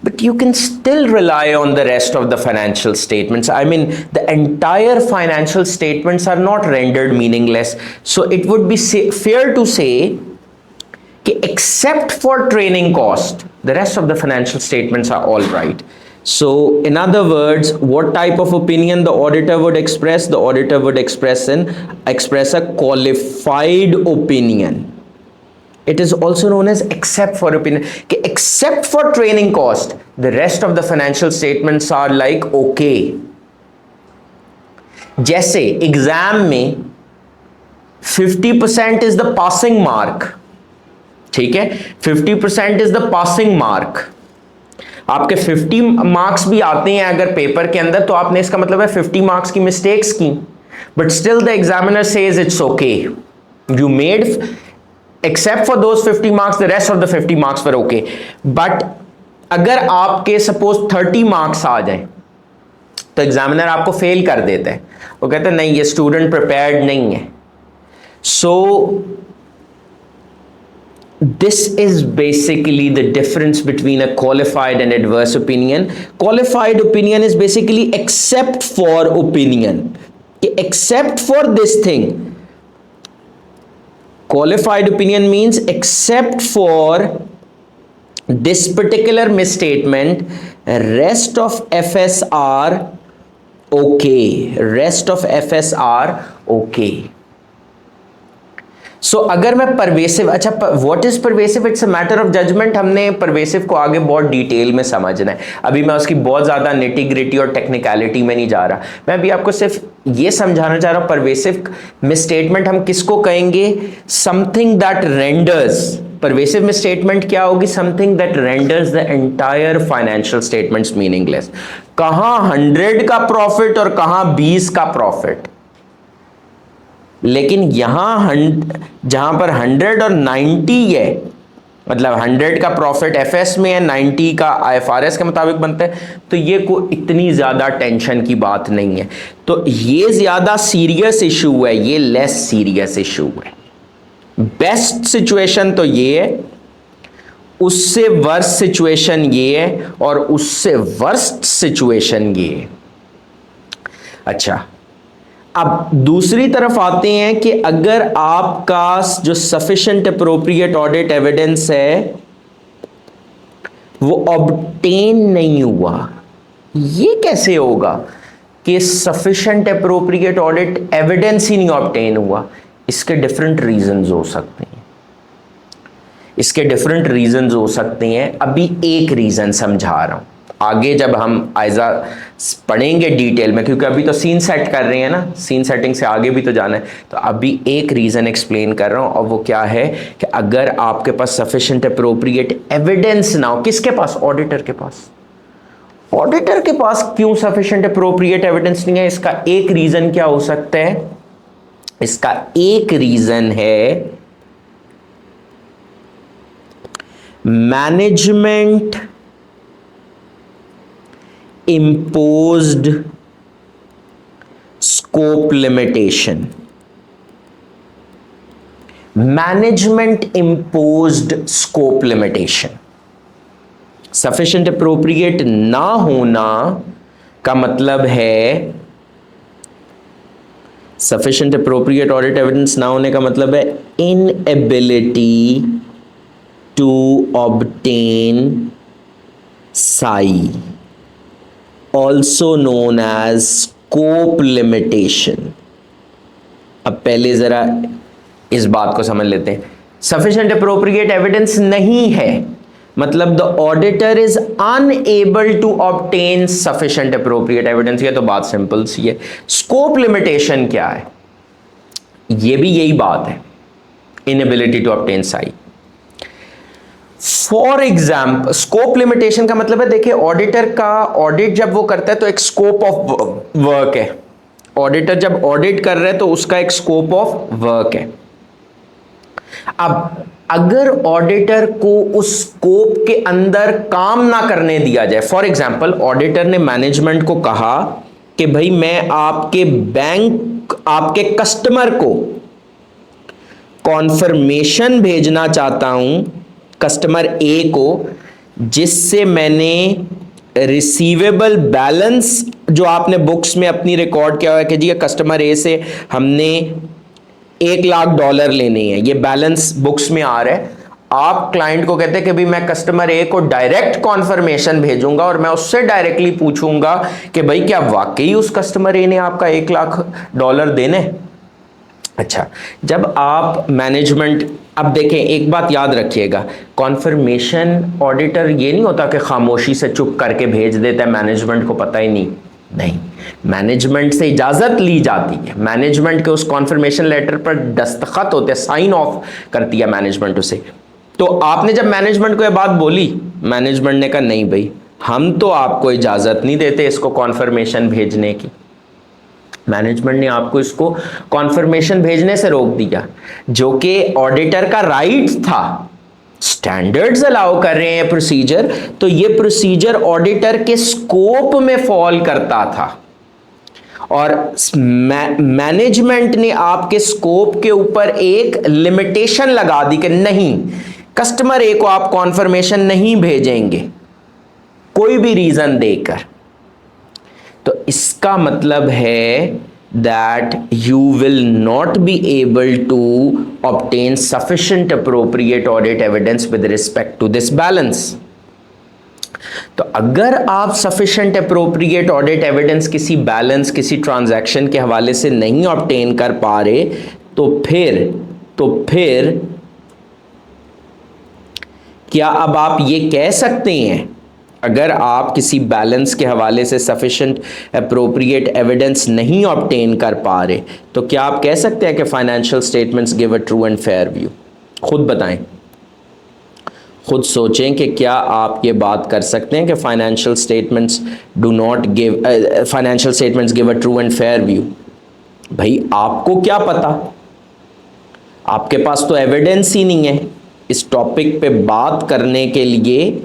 Speaker 1: but you can still rely on the rest of the financial statements. I mean, the entire financial statements are not rendered meaningless. So it would be fair to say that except for training cost, the rest of the financial statements are all right. So in other words, what type of opinion the auditor would express? The auditor would express a qualified opinion. It is also known as except for opinion, कि except for training cost, the rest of the financial statements are like okay. जैसे exam में 50% is the passing mark, ठीक है, 50% is the passing mark, आपके 50 marks भी आते हैं अगर पेपर के अंदर, तो आपने इसका मतलब है 50 मार्क्स की मिस्टेक्स की, but still the examiner says it's okay, you made except for those 50 marks, the rest of the 50 marks were okay. But अगर आपके सपोज 30 मार्क्स आ जाए तो एग्जामिनर आपको फेल कर देता है, वो कहते हैं नहीं ये स्टूडेंट प्रिपेयर्ड नहीं है. सो this is basically the difference between a qualified and adverse opinion. Qualified opinion is basically except for opinion, except for this thing. Qualified opinion means except for this particular misstatement, rest of FS are okay. Rest of FS are okay. So अगर मैं pervasive, अच्छा what is pervasive, it's a matter of judgement. हमने pervasive को आगे बहुत detail में समझना है, अभी मैं उसकी बहुत ज्यादा निटी ग्रिटी और टेक्निकलिटी में नहीं जा रहा. मैं अभी आपको सिर्फ ये समझाना चाह रहा हूं परवेसिव मिसस्टेटमेंट हम किसको कहेंगे, something that renders. Pervasive misstatement क्या होगी, something that renders the entire financial statements meaningless. कहां 100 का प्रॉफिट और कहां 20 का प्रॉफिट, लेकिन यहां जहां पर 100 और 90 है, मतलब 100 का प्रॉफिट एफएस में है, 90 का आईएफआरएस के मुताबिक बनता है, तो ये कोई इतनी ज्यादा टेंशन की बात नहीं है. तो ये ज्यादा सीरियस इशू है, ये लेस सीरियस इशू है. बेस्ट सिचुएशन तो ये है, उससे वर्स्ट सिचुएशन ये है, और उससे वर्स्ट सिचुएशन ये है. अच्छा, अब दूसरी तरफ आते हैं कि अगर आपका जो सफिशिएंट अप्रोप्रिएट ऑडिट एविडेंस है वो ऑब्टेन नहीं हुआ, ये कैसे होगा कि सफिशिएंट अप्रोप्रिएट ऑडिट एविडेंस ही नहीं ऑब्टेन हुआ. इसके डिफरेंट रीजंस हो सकते हैं, इसके डिफरेंट रीजंस हो सकते हैं. अभी एक रीजन समझा रहा हूं, आगे जब हम आइजा पढ़ेंगे डिटेल में, क्योंकि अभी तो सीन सेट कर रहे हैं ना, सीन सेटिंग से आगे भी तो जाना है, तो अभी एक रीजन एक्सप्लेन कर रहा हूं, और वो क्या है कि अगर आपके पास सफिशिएंट अप्रोप्रिएट एविडेंस ना हो, किसके पास, ऑडिटर के पास. ऑडिटर के पास क्यों सफिशिएंट अप्रोप्रिएट एविडेंस नहीं है, इसका एक रीजन क्या हो सकता है, इसका एक रीजन है management imposed scope limitation. Management imposed scope limitation. Sufficient appropriate ना होना का मतलब है, sufficient appropriate audit evidence ना होने का मतलब है inability to obtain SAI, also known as scope limitation. अब पहले जरा इस बात को समझ लेते हैं. Sufficient appropriate evidence नहीं है मतलब the auditor is unable to obtain sufficient appropriate evidence. ये तो बात सिंपल सी है. Scope limitation क्या है, ये भी यही बात है, inability to obtain SAI. For example scope limitation का मतलब है, देखिए ऑडिटर का ऑडिट जब वो करता है तो एक स्कोप ऑफ वर्क है. ऑडिटर जब ऑडिट कर रहे हैं तो उसका एक स्कोप ऑफ वर्क है. अब अगर ऑडिटर को उस स्कोप के अंदर काम ना करने दिया जाए, फॉर एग्जाम्पल ऑडिटर ने मैनेजमेंट को कहा कि भाई मैं आपके बैंक, आपके कस्टमर को कॉन्फर्मेशन भेजना चाहता हूं, कस्टमर ए को, जिससे मैंने रिसीवेबल बैलेंस जो आपने बुक्स में अपनी रिकॉर्ड किया हुआ है कि जी कस्टमर ए से हमने $1,00,000 लेने हैं, ये बैलेंस बुक्स में आ रहा है. आप क्लाइंट को कहते हैं कि भाई मैं कस्टमर ए को डायरेक्ट कॉन्फर्मेशन भेजूंगा और मैं उससे डायरेक्टली पूछूंगा कि भाई क्या वाकई उस कस्टमर ए ने आपका $1,00,000 देने. अच्छा, जब आप मैनेजमेंट, अब देखें एक बात याद रखिएगा, कॉन्फर्मेशन ऑडिटर ये नहीं होता कि खामोशी से चुप करके भेज देता है, मैनेजमेंट को पता ही नहीं। नहीं, मैनेजमेंट से इजाजत ली जाती है, मैनेजमेंट के उस कॉन्फर्मेशन लेटर पर दस्तखत होते हैं, साइन ऑफ करती है मैनेजमेंट उसे। तो आपने जब मैनेजमेंट को यह बात बोली, मैनेजमेंट ने कहा नहीं भाई, हम तो आपको इजाजत नहीं देते इसको कॉन्फर्मेशन भेजने की। मैनेजमेंट ने आपको इसको कॉन्फर्मेशन भेजने से रोक दिया, जो कि ऑडिटर का राइट था। स्टैंडर्ड्स अलाउ कर रहे हैं प्रोसीजर, तो ये प्रोसीजर ऑडिटर के स्कोप में फॉल करता था, और मैनेजमेंट ने आपके स्कोप के ऊपर एक लिमिटेशन लगा दी कि नहीं, कस्टमर ए को आप कॉन्फर्मेशन नहीं भेजेंगे कोई भी रीजन देकर। तो इसका मतलब है that you will not be able to obtain sufficient appropriate audit evidence with respect to this balance। तो अगर आप sufficient appropriate audit evidence किसी बैलेंस, किसी ट्रांजैक्शन के हवाले से नहीं ऑब्टेन कर पा रहे, तो फिर क्या अब आप ये कह सकते हैं, अगर आप किसी बैलेंस के हवाले से सफिशिएंट अप्रोप्रिएट एविडेंस नहीं ऑब्टेन कर पा रहे, तो क्या आप कह सकते हैं कि financial statements give a true and fair view? खुद बताएं, खुद सोचें कि क्या आप ये बात कर सकते हैं कि financial statements give a true and fair view? भाई आपको क्या पता, आपके पास तो एविडेंस ही नहीं है इस टॉपिक पे बात करने के लिए,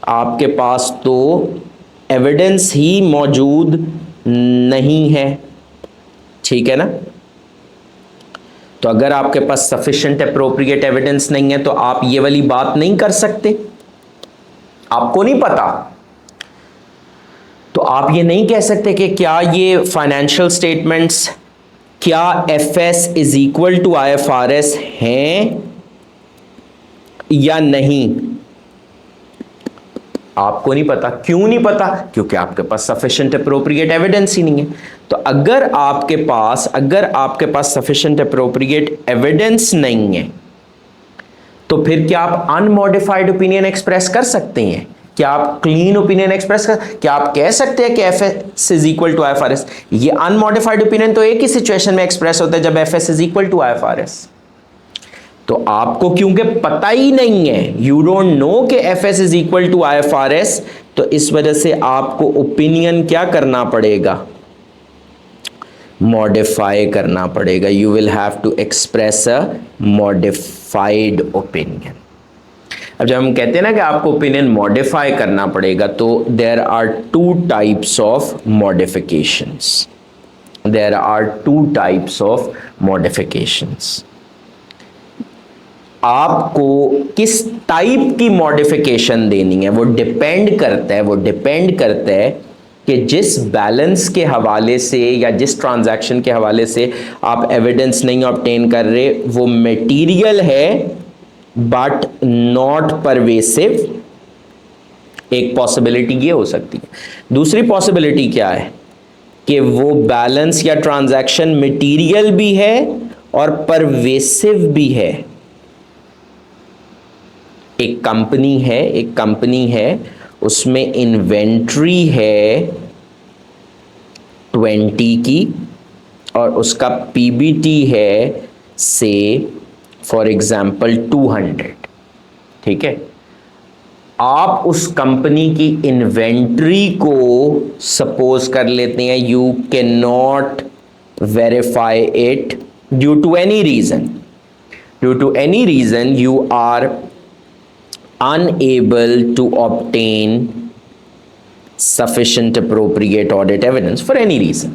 Speaker 1: आपके पास तो एविडेंस ही मौजूद नहीं है, ठीक है ना। तो अगर आपके पास सफिशिएंट अप्रोप्रिएट एविडेंस नहीं है तो आप ये वाली बात नहीं कर सकते, आपको नहीं पता, तो आप ये नहीं कह सकते कि क्या ये फाइनेंशियल स्टेटमेंट्स, क्या FS is equal to IFRS हैं या नहीं। आपको नहीं पता। क्यों नहीं पता? क्योंकि आपके पास सफिशिएंट अप्रोप्रिएट एविडेंस ही नहीं है। तो अगर आपके पास सफिशिएंट अप्रोप्रिएट एविडेंस नहीं है, तो फिर क्या आप अनमॉडिफाइड ओपिनियन एक्सप्रेस कर सकते हैं? क्या आप क्लीन ओपिनियन एक्सप्रेस कर, क्या आप कह सकते हैं कि FS is equal to IFRS? ये अनमॉडिफाइड ओपिनियन तो एक ही सिचुएशन में एक्सप्रेस होता है, जब FS is equal to IFRS. तो आपको क्योंकि पता ही नहीं है, यू डोंट नो कि FS is equal to IFRS, तो इस वजह से आपको ओपिनियन क्या करना पड़ेगा? मॉडिफाई करना पड़ेगा। You will have to express a modified opinion. अब जब हम कहते हैं ना कि आपको ओपिनियन मॉडिफाई करना पड़ेगा, तो there are two types of modifications. There are two types of modifications. आपको किस टाइप की मॉडिफिकेशन देनी है वो डिपेंड करता है कि जिस बैलेंस के हवाले से या जिस ट्रांजैक्शन के हवाले से आप एविडेंस नहीं ऑब्टेन कर रहे, वो मटेरियल है बट नॉट परवेसिव। एक पॉसिबिलिटी ये हो सकती है। दूसरी पॉसिबिलिटी क्या है कि वो बैलेंस या ट्रांजैक्शन मटेरियल भी है और परवेसिव भी है। एक कंपनी है, उसमें इन्वेंट्री है 20 की और उसका पीबीटी है से फॉर एग्जाम्पल 200, ठीक है। आप उस कंपनी की इन्वेंट्री को सपोज कर लेते हैं, you can not verify it due to any reason, you are unable to obtain sufficient appropriate audit evidence for any reason.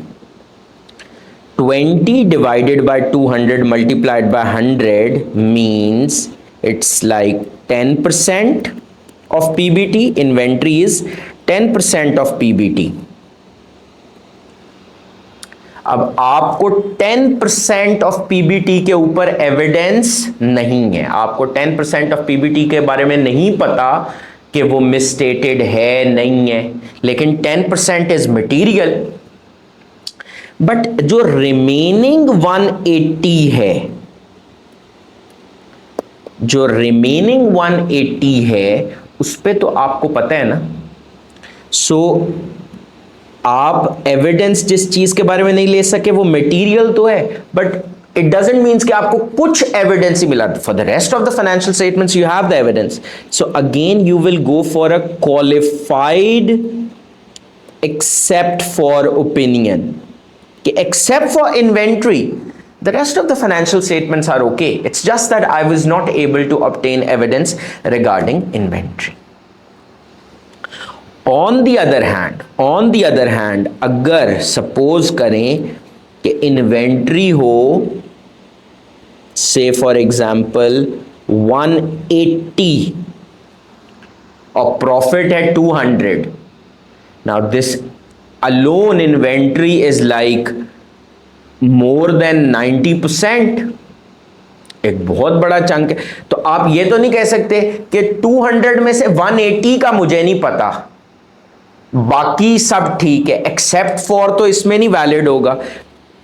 Speaker 1: 20 divided by 200 multiplied by 100 means it's like 10% of PBT. Inventory is 10% of PBT. अब आपको 10% of PBT के ऊपर evidence नहीं है, आपको 10% of PBT के बारे में नहीं पता कि वो मिसस्टेटेड है नहीं है, लेकिन 10% इज मटीरियल। बट जो रिमेनिंग 180 है, जो रिमेनिंग 180 है उस पे तो आपको पता है ना। सो आप एविडेंस जिस चीज के बारे में नहीं ले सके वो मटेरियल तो है, बट इट डजंट मीन्स कि आपको कुछ एविडेंस ही मिला। For the rest of the financial statements you have the evidence. So again you will go for a qualified except for opinion, कि except for inventory the rest of the financial statements are okay, it's just that I was not able to obtain evidence regarding inventory. on the other hand अगर suppose करें कि inventory हो say for example 180 और profit है 200, now this alone inventory is like more than 90%, एक बहुत बड़ा chunk है। तो आप ये तो नहीं कह सकते कि 200 में से 180 का मुझे नहीं पता, बाकी सब ठीक है, एक्सेप्ट फॉर तो इसमें नहीं वैलिड होगा,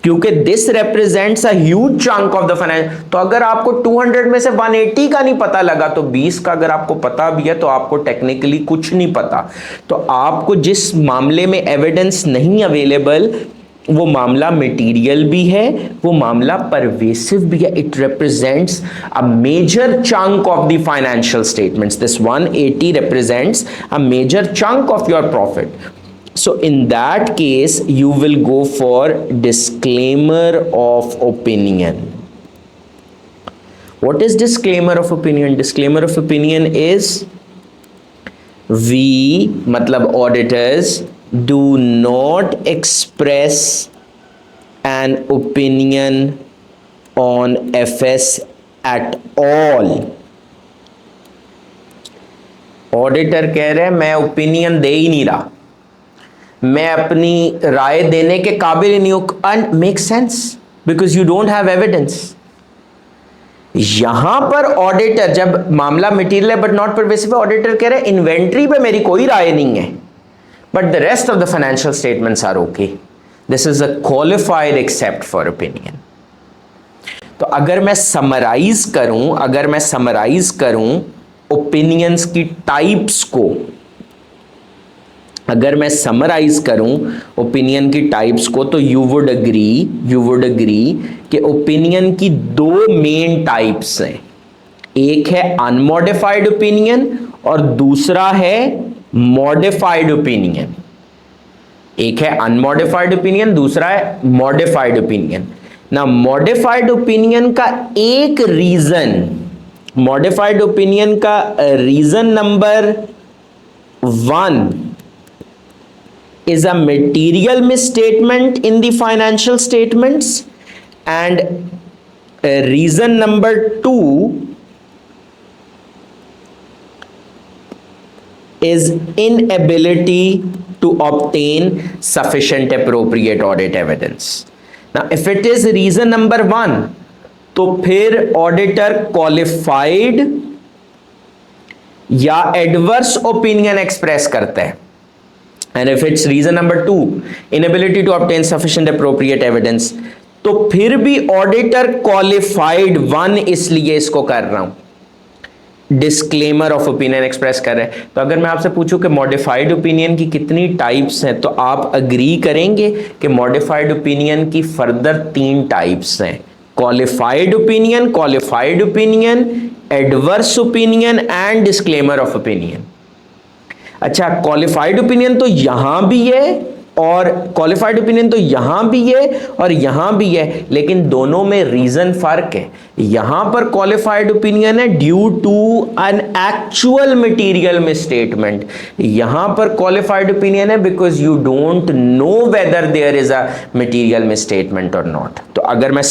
Speaker 1: क्योंकि this represents a huge chunk of the finance. तो अगर आपको 200 में से 180 का नहीं पता लगा तो 20 का अगर आपको पता भी है तो आपको टेक्निकली कुछ नहीं पता। तो आपको जिस मामले में एविडेंस नहीं अवेलेबल वो मामला मटेरियल भी है, वो मामला परवेसिव भी है। It represents a major chunk of the financial statements. This 180 represents a major chunk of your profit. So in that case you will go for disclaimer of opinion. What is disclaimer of opinion? Disclaimer of opinion is we मतलब auditors do not express an opinion on FS at all. Auditor कह रहे हैं मैं opinion दे ही नहीं रहा, मैं अपनी राय देने के काबिल नहीं हूं, and make sense because you don't have evidence. यहां पर ऑडिटर जब मामला मटेरियल है बट नॉट परवेसिव, ऑडिटर कह रहे हैं इन्वेंट्री पे मेरी कोई राय नहीं है but the rest of the financial statements are okay, this is a qualified except for opinion. तो अगर मैं समराइज करूं ओपिनियंस की टाइप्स को, अगर मैं समराइज करूं ओपिनियन की टाइप्स को, तो यू वुड अग्री कि ओपिनियन की दो मेन टाइप्स हैं। एक है अनमॉडिफाइड ओपिनियन और दूसरा है मॉडिफाइड ओपिनियन। एक है अनमॉडिफाइड ओपिनियन, दूसरा है मॉडिफाइड ओपिनियन। ना मॉडिफाइड ओपिनियन का एक रीजन, मॉडिफाइड ओपिनियन का reason number 1 is a material misstatement in the financial statements, and reason number 2 is inability to obtain sufficient appropriate audit evidence. Now if it is reason number 1 तो फिर auditor qualified या adverse opinion express करता है, and if it's reason number 2 inability to obtain sufficient appropriate evidence तो फिर भी auditor qualified 1 इसलिए इसको कर रहा हूं, डिस्क्लेमर ऑफ ओपिनियन एक्सप्रेस कर रहे हैं। तो अगर मैं आपसे पूछूं कि मॉडिफाइड ओपिनियन की कितनी टाइप्स हैं तो आप अग्री करेंगे कि मॉडिफाइड ओपिनियन की फर्दर 3 टाइप्स हैं, qualified opinion, adverse opinion and disclaimer of opinion. अच्छा, क्वालिफाइड ओपिनियन तो यहां भी है और क्वालिफाइड ओपिनियन तो यहां भी है और यहां भी है, लेकिन दोनों में रीजन फर्क है। यहां पर क्वालिफाइड ओपिनियन है due to an actual material misstatement, यहां पर क्वालिफाइड ओपिनियन है because you don't know whether there is a material misstatement और नॉट। तो अगर मैं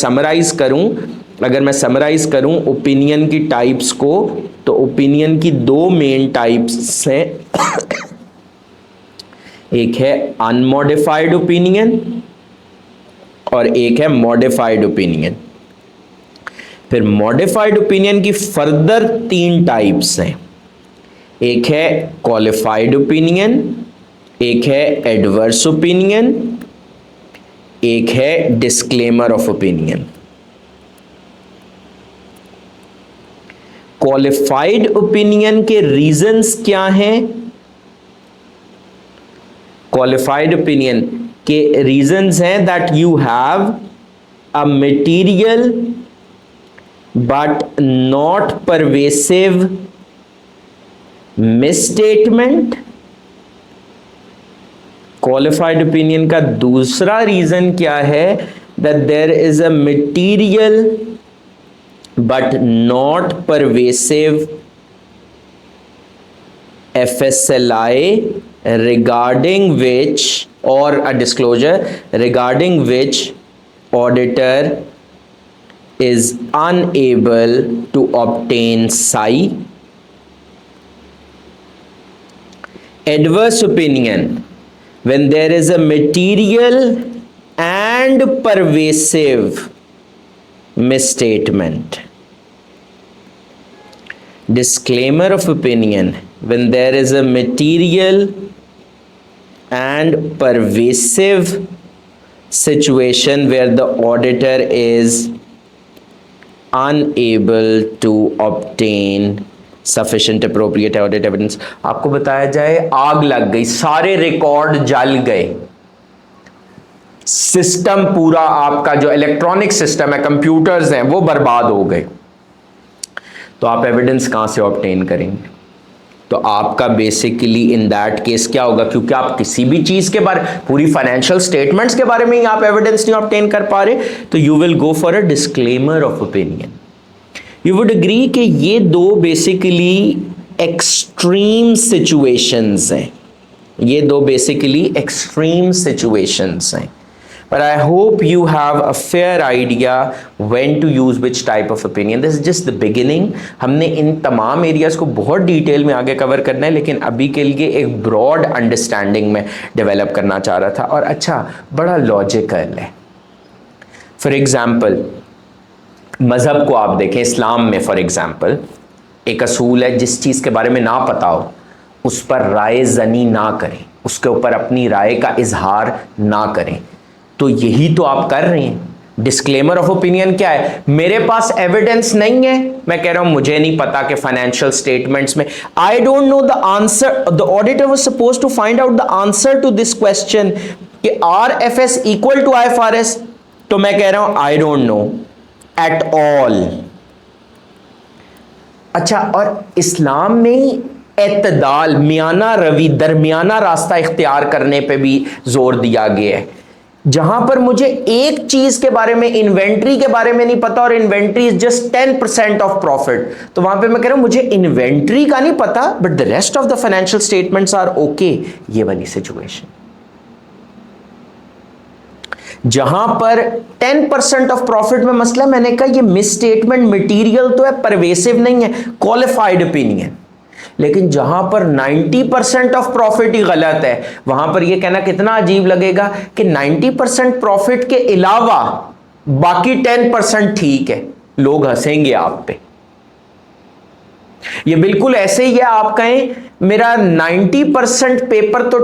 Speaker 1: समराइज करूं ओपिनियन की टाइप्स को, तो ओपिनियन की 2 मेन टाइप्स हैं, एक है अनमॉडिफाइड ओपिनियन और एक है मॉडिफाइड ओपिनियन। फिर मॉडिफाइड ओपिनियन की फर्दर 3 टाइप्स हैं, एक है क्वालिफाइड ओपिनियन, एक है एडवर्स ओपिनियन, एक है disclaimer of opinion. Qualified opinion के रीजंस क्या हैं? क्वालिफाइड ओपिनियन के रीजंस हैं that you have a material but not pervasive misstatement. Qualified opinion का दूसरा रीजन क्या है? That there is a material but not pervasive FSLI regarding which, or a disclosure regarding which auditor is unable to obtain PSI. Adverse opinion, when there is a material and pervasive misstatement. Disclaimer of opinion, when there is a material and pervasive situation where the auditor is unable to obtain sufficient appropriate audit evidence. आपको बताया जाए आग लग गई, सारे record जल गए, system पूरा आपका जो इलेक्ट्रॉनिक सिस्टम है, कंप्यूटर्स हैं, वो बर्बाद हो गए, तो आप एविडेंस कहां से ऑब्टेन करेंगे? तो आपका बेसिकली इन दैट केस क्या होगा, क्योंकि आप किसी भी चीज के बारे, पूरी फाइनेंशियल स्टेटमेंट्स के बारे में ही आप एविडेंस नहीं ऑब्टेन कर पा रहे, तो you will go for a disclaimer of opinion. You would agree कि ये दो बेसिकली एक्सट्रीम सिचुएशंस हैं, ये दो बेसिकली एक्सट्रीम सिचुएशंस हैं, but I hope you have a fair idea when to use which type of opinion. This is just the beginning. हमने इन तमाम areas को बहुत डिटेल में आगे कवर करना है, लेकिन अभी के लिए एक ब्रॉड अंडरस्टैंडिंग में डेवलप करना चाह रहा था। और अच्छा, बड़ा लॉजिकल है। फॉर एग्जाम्पल, मज़हब को आप देखें, इस्लाम में फॉर एग्जाम्पल एक असूल है, जिस चीज़ के बारे में ना पता हो उस पर राय ज़नी ना करें, उसके ऊपर अपनी राय का इजहार ना करें। तो यही तो आप कर रहे हैं। डिस्क्लेमर ऑफ ओपिनियन क्या है? मेरे पास एविडेंस नहीं है, मैं कह रहा हूं मुझे नहीं पता कि फाइनेंशियल स्टेटमेंट्स में, I don't know the answer, the auditor was supposed to find out the answer to this question कि RFS इक्वल टू IFRS, तो मैं कह रहा हूं I don't know at all. अच्छा, और इस्लाम में एतदाल, मियाना रवी, दरमियाना रास्ता इख्तियार करने पे भी जोर दिया गया है। जहां पर मुझे एक चीज के बारे में, इन्वेंट्री के बारे में नहीं पता, और inventory is just 10% of profit, तो वहां पे मैं कह रहा हूं मुझे इन्वेंट्री का नहीं पता, but the rest of the financial statements are okay. ये वाली सिचुएशन जहां पर 10% ऑफ प्रॉफिट में मसला, मैंने कहा ये मिस स्टेटमेंट मटीरियल तो है, परवेसिव नहीं है, क्वालिफाइड ओपिनियन। लेकिन जहां पर 90% ऑफ प्रॉफिट ही गलत है, वहां पर यह कहना कितना अजीब लगेगा कि 90% प्रॉफिट के अलावा बाकी 10% ठीक है, लोग हंसेंगे आप पे। ये बिल्कुल ऐसे ही है, आप कहें मेरा 90% पेपर तो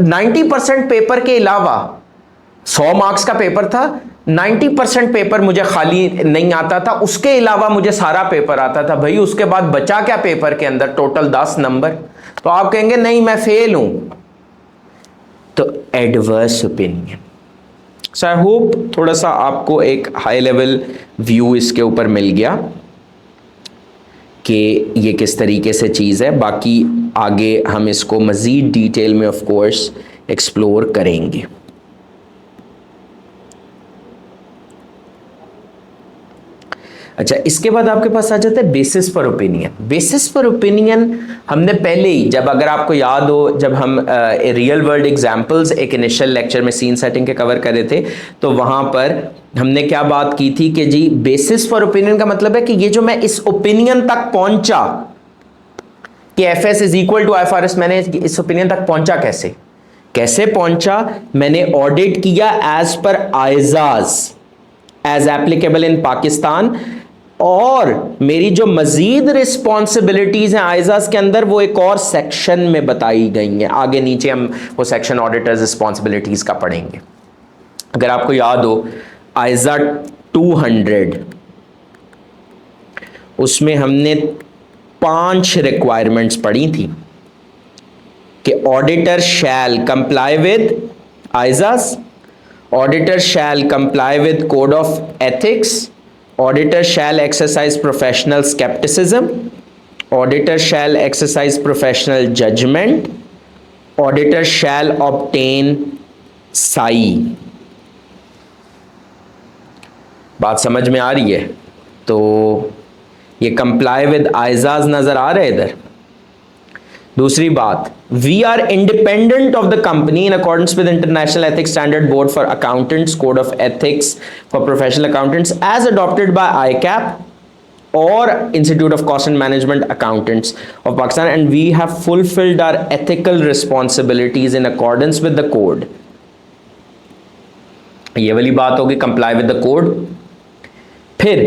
Speaker 1: 90% पेपर के अलावा 100 मार्क्स का पेपर था, 90% पेपर मुझे खाली नहीं आता था, उसके अलावा मुझे सारा पेपर आता था। भाई उसके बाद बचा क्या पेपर के अंदर? Total 10 number. तो आप कहेंगे नहीं मैं फेल हूं, तो adverse opinion. So I hope थोड़ा सा आपको एक हाई लेवल व्यू इसके ऊपर मिल गया कि ये किस तरीके से चीज़ है। बाकी आगे हम इसको मज़ीद डिटेल में ऑफ कोर्स एक्सप्लोर करेंगे। अच्छा, इसके बाद आपके पास आ जाता है basis for opinion. Basis for opinion हमने पहले ही, जब अगर आपको याद हो, जब हम रियल वर्ल्ड एग्जांपल्स एक इनिशियल लेक्चर में सीन सेटिंग के कवर कर रहे थे, तो वहां पर हमने क्या बात की थी कि जी बेसिस फॉर ओपिनियन का मतलब है कि ये जो मैं इस ओपिनियन तक पहुंचा कि FS is equal to IFRS, मैंने इस ओपिनियन तक पहुंचा कैसे पहुंचा? मैंने ऑडिट किया as per ISAs as applicable in Pakistan, और मेरी जो मजीद रिस्पॉन्सिबिलिटीज हैं आइजाज के अंदर, वो एक और सेक्शन में बताई गई हैं। आगे नीचे हम वो सेक्शन ऑडिटर्स रिस्पॉन्सिबिलिटीज का पढ़ेंगे। अगर आपको याद हो आइजा 200, उसमें हमने 5 रिक्वायरमेंट्स पढ़ी थी कि auditor shall comply with ISAs, auditor shall comply with code of ethics, auditor shall exercise professional scepticism, auditor shall exercise professional judgement, auditor shall obtain साई। बात समझ में आ रही है? तो ये कंप्लाई विद आइजाज नजर आ रहे इधर। दूसरी बात, we are independent of the company in accordance with international ethics standard board for accountants, code of ethics for professional accountants as adopted by ICAP or Institute of Cost and Management Accountants of Pakistan, and we have fulfilled our ethical responsibilities in accordance with the code. ये वाली बात होगी comply with the code. फिर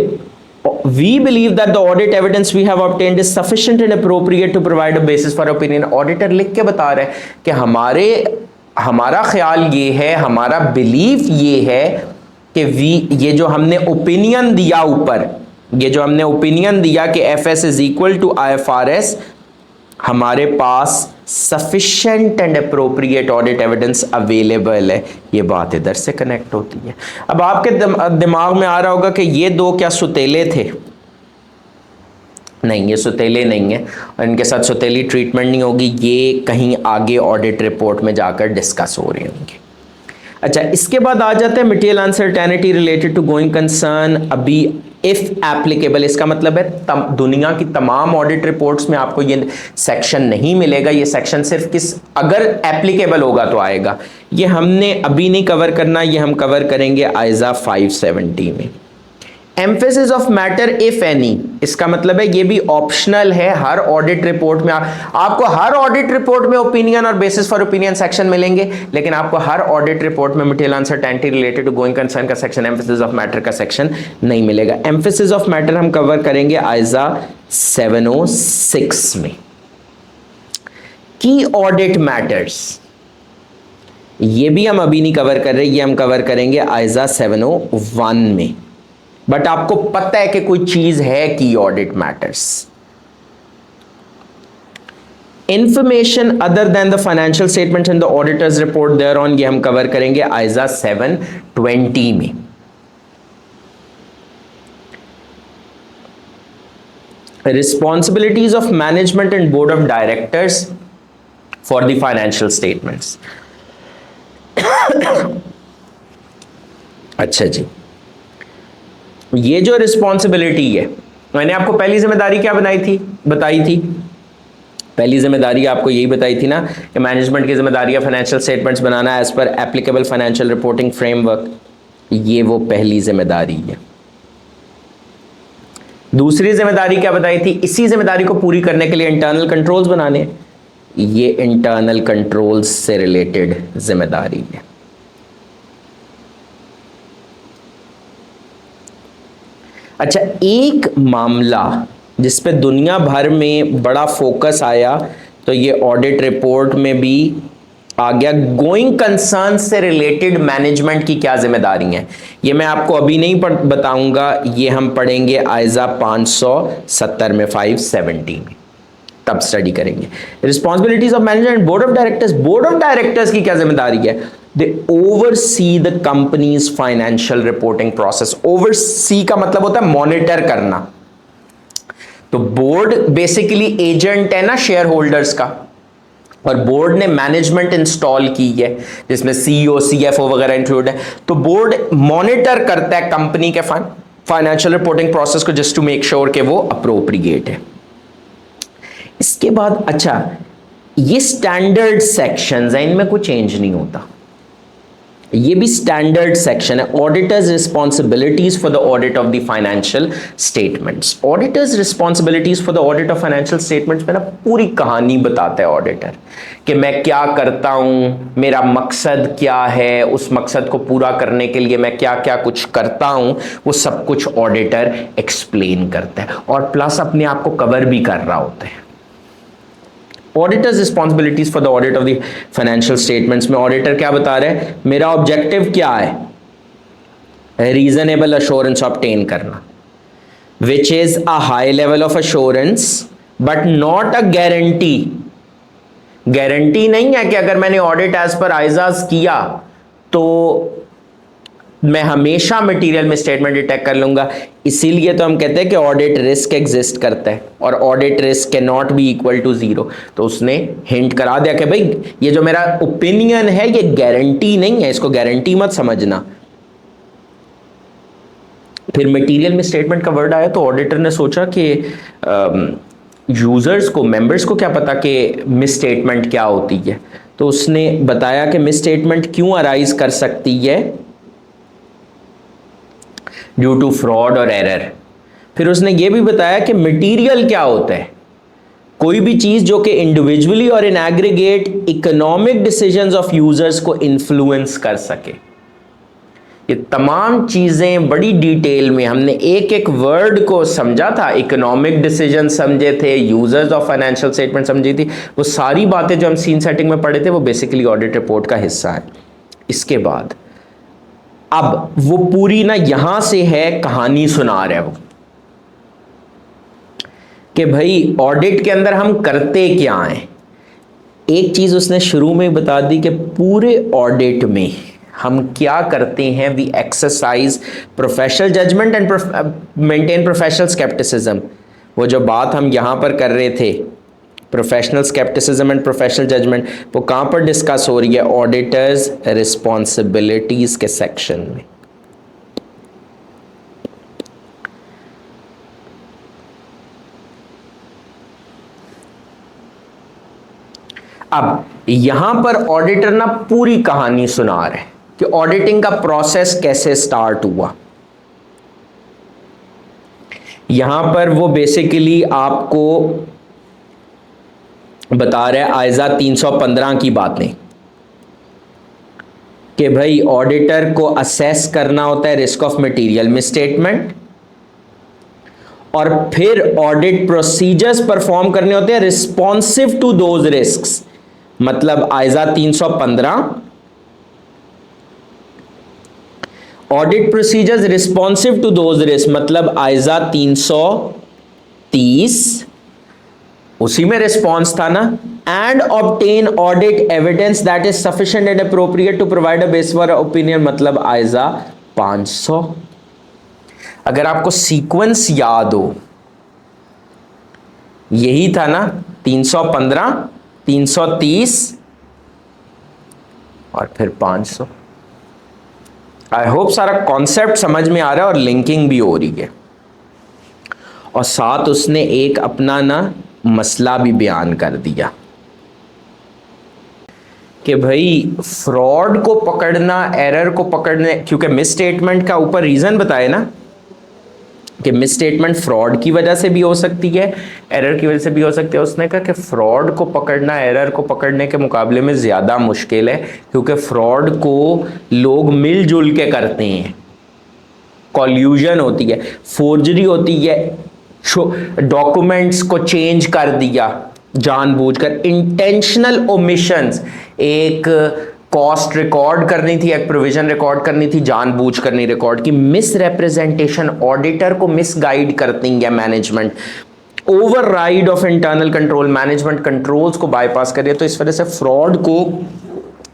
Speaker 1: we believe that the audit evidence we have obtained is sufficient and appropriate to provide a basis for opinion. Auditor लिख के बता रहे हैं कि हमारा ख्याल ये है, हमारा बिलीफ ये है कि ये जो हमने ओपिनियन दिया ऊपर, ये जो हमने ओपिनियन दिया कि FS is equal to IFRS, हमारे पास sufficient and appropriate audit evidence available है। ये बात इधर से कनेक्ट होती है। अब आपके दिमाग में आ रहा होगा कि ये दो क्या सुतेले थे? नहीं, ये सुतेले नहीं है और इनके साथ सुतेली ट्रीटमेंट नहीं होगी, ये कहीं आगे ऑडिट रिपोर्ट में जाकर डिस्कस हो रहे होंगे। अच्छा, इसके बाद आ जाते हैं material uncertainty related to going concern. अभी इफ एप्लीकेबल, इसका मतलब है दुनिया की तमाम ऑडिट रिपोर्ट्स में आपको ये सेक्शन नहीं मिलेगा। ये सेक्शन सिर्फ अगर एप्लीकेबल होगा तो आएगा। ये हमने अभी नहीं कवर करना, ये हम कवर करेंगे आइजा 570 में। Emphasis of matter if any, इसका मतलब है ये भी ऑप्शनल है। हर ऑडिट रिपोर्ट में आपको हर ऑडिट रिपोर्ट में ओपिनियन और बेसिस फॉर ओपिनियन सेक्शन मिलेंगे, लेकिन आपको हर ऑडिट रिपोर्ट में material uncertainty related to going concern का सेक्शन, एम्फेसिस ऑफ मैटर का सेक्शन नहीं मिलेगा। एम्फेसिस ऑफ मैटर हम कवर करेंगे आइजा 706 में। की ऑडिट मैटर्स, ये भी हम अभी नहीं कवर कर रहे, ये हम कवर करेंगे आइजा 701 में। बट आपको पता है कि कोई चीज है key audit matters. Information other than the financial statements and the auditor's report thereon, ये हम कवर करेंगे आइजा 720 में। Responsibilities of management and board of directors for the financial statements. अच्छा जी, ये जो रिस्पॉन्सिबिलिटी है, मैंने आपको पहली जिम्मेदारी क्या बताई थी? पहली जिम्मेदारी आपको यही बताई थी ना कि मैनेजमेंट की जिम्मेदारी है फाइनेंशियल स्टेटमेंट्स बनाना as per applicable financial reporting framework. ये वो पहली जिम्मेदारी है। दूसरी जिम्मेदारी क्या बताई थी? इसी जिम्मेदारी को पूरी करने के लिए इंटरनल कंट्रोल्स बनाने, ये इंटरनल कंट्रोल्स से रिलेटेड जिम्मेदारी है। अच्छा, एक मामला जिस पे दुनिया भर में बड़ा फोकस आया, तो ये ऑडिट रिपोर्ट में भी आ गया। गोइंग कंसर्न से रिलेटेड मैनेजमेंट की क्या जिम्मेदारी है, ये मैं आपको अभी नहीं बताऊंगा, ये हम पढ़ेंगे आइजा 570 में 570 में, तब स्टडी करेंगे। Responsibilities of management board of directors, board of directors की क्या जिम्मेदारी है? They oversee the company's financial reporting process. Oversee का मतलब होता है मॉनिटर करना। तो बोर्ड बेसिकली एजेंट है ना शेयर होल्डर्स का, और बोर्ड ने मैनेजमेंट इंस्टॉल की है जिसमें सीईओ सीएफओ वगैरह इंक्लूड है। तो बोर्ड मॉनिटर करता है कंपनी के फाइनेंशियल रिपोर्टिंग प्रोसेस को, जस्ट टू मेक श्योर कि वो अप्रोप्रिएट है। इसके बाद अच्छा, ये स्टैंडर्ड सेक्शंस हैं, इनमें कोई चेंज नहीं होता। ये भी स्टैंडर्ड सेक्शन है। Auditors responsibilities for the audit of the financial statements. Auditors responsibilities for the audit of financial statements में ना पूरी कहानी बताता है ऑडिटर कि मैं क्या करता हूं, मेरा मकसद क्या है, उस मकसद को पूरा करने के लिए मैं क्या क्या कुछ करता हूं, वो सब कुछ ऑडिटर एक्सप्लेन करता है और प्लस अपने आप को कवर भी कर रहा होता है। Auditors responsibilities for the audit of the financial statements में ऑडिटर क्या बता रहे हैं? मेरा ऑब्जेक्टिव क्या है? रीजनेबल अश्योरेंस ऑब्टेन करना, which is a high level of assurance but not a guarantee. Guarantee नहीं है कि अगर मैंने ऑडिट एज पर आइजाज किया तो मैं हमेशा मटेरियल में स्टेटमेंट डिटेक्ट कर लूंगा। इसीलिए तो हम कहते हैं कि ऑडिट रिस्क एग्जिस्ट करता है और audit risk can not be equal to zero. तो उसने हिंट करा दिया कि भाई ये जो मेरा ओपिनियन है ये गारंटी नहीं है, इसको गारंटी मत समझना। फिर मटेरियल में स्टेटमेंट का वर्ड आया तो ऑडिटर ने सोचा कि यूजर्स को, मेंबर्स को क्या पता कि मिस स्टेटमेंट क्या होती है, तो उसने बताया कि मिस स्टेटमेंट क्यों अराइज कर सकती है, ड्यू टू फ्रॉड और एरर। फिर उसने ये भी बताया कि मटेरियल क्या होता है, कोई भी चीज जो कि इंडिविजुअली और in aggregate economic decisions of users को इन्फ्लुएंस कर सके। ये तमाम चीजें बड़ी डिटेल में हमने एक एक वर्ड को समझा था। इकोनॉमिक डिसीजन समझे थे, यूजर्स ऑफ फाइनेंशियल स्टेटमेंट समझी थी, वो सारी बातें जो हम सीन सेटिंग में पढ़े थे वो बेसिकली ऑडिट रिपोर्ट का हिस्सा है। इसके बाद अब वो पूरी ना यहां से है कहानी सुना रहे वो कि भाई ऑडिट के अंदर हम करते क्या हैं। एक चीज उसने शुरू में बता दी कि पूरे ऑडिट में हम क्या करते हैं, we exercise professional judgement and maintain professional scepticism. वो जो बात हम यहां पर कर रहे थे professional scepticism and professional judgement, वो कहां पर डिस्कस हो रही है, ऑडिटर्स रिस्पॉन्सिबिलिटीज के सेक्शन में। अब यहां पर ऑडिटर ना पूरी कहानी सुना रहे कि ऑडिटिंग का प्रोसेस कैसे स्टार्ट हुआ। यहां पर वो बेसिकली आपको बता रहे आइजा 315 की बातें कि भाई ऑडिटर को असेस करना होता है रिस्क ऑफ मटेरियल मिसस्टेटमेंट, और फिर ऑडिट प्रोसीजर्स परफॉर्म करने होते हैं रिस्पॉन्सिव टू दोज रिस्क्स। मतलब ISA 315 audit procedures responsive to those risk, मतलब आइजा 330 उसी में रिस्पॉन्स था ना। And obtain audit evidence that is sufficient and appropriate to provide a base for opinion, मतलब आइजा 500। अगर आपको सीक्वेंस याद हो यही था ना, 315, 330 और फिर 500। आई होप सारा कॉन्सेप्ट समझ में आ रहा है और लिंकिंग भी हो रही है। और साथ उसने एक अपना ना मसला भी बयान कर दिया कि भाई फ्रॉड को पकड़ना, एरर को पकड़ने, क्योंकि मिस स्टेटमेंट का ऊपर रीजन बताए ना कि मिस स्टेटमेंट फ्रॉड की वजह से भी हो सकती है, एरर की वजह से भी हो सकती है। उसने कहा कि फ्रॉड को पकड़ना एरर को पकड़ने के मुकाबले में ज़्यादा मुश्किल है, क्योंकि फ्रॉड को लोग मिलजुल के करते हैं, कॉल्यूजन होती है, फोर्जरी होती है, डॉक्यूमेंट्स को चेंज कर दिया जानबूझकर, इंटेंशनल ओमिशंस, एक कॉस्ट रिकॉर्ड करनी थी, एक प्रोविजन रिकॉर्ड करनी थी, जानबूझ कर नहीं रिकॉर्ड की, मिस रिप्रेजेंटेशन, ऑडिटर को मिस गाइड करती है management, override of internal control, management controls को बाईपास कर रही है। तो इस वजह से फ्रॉड को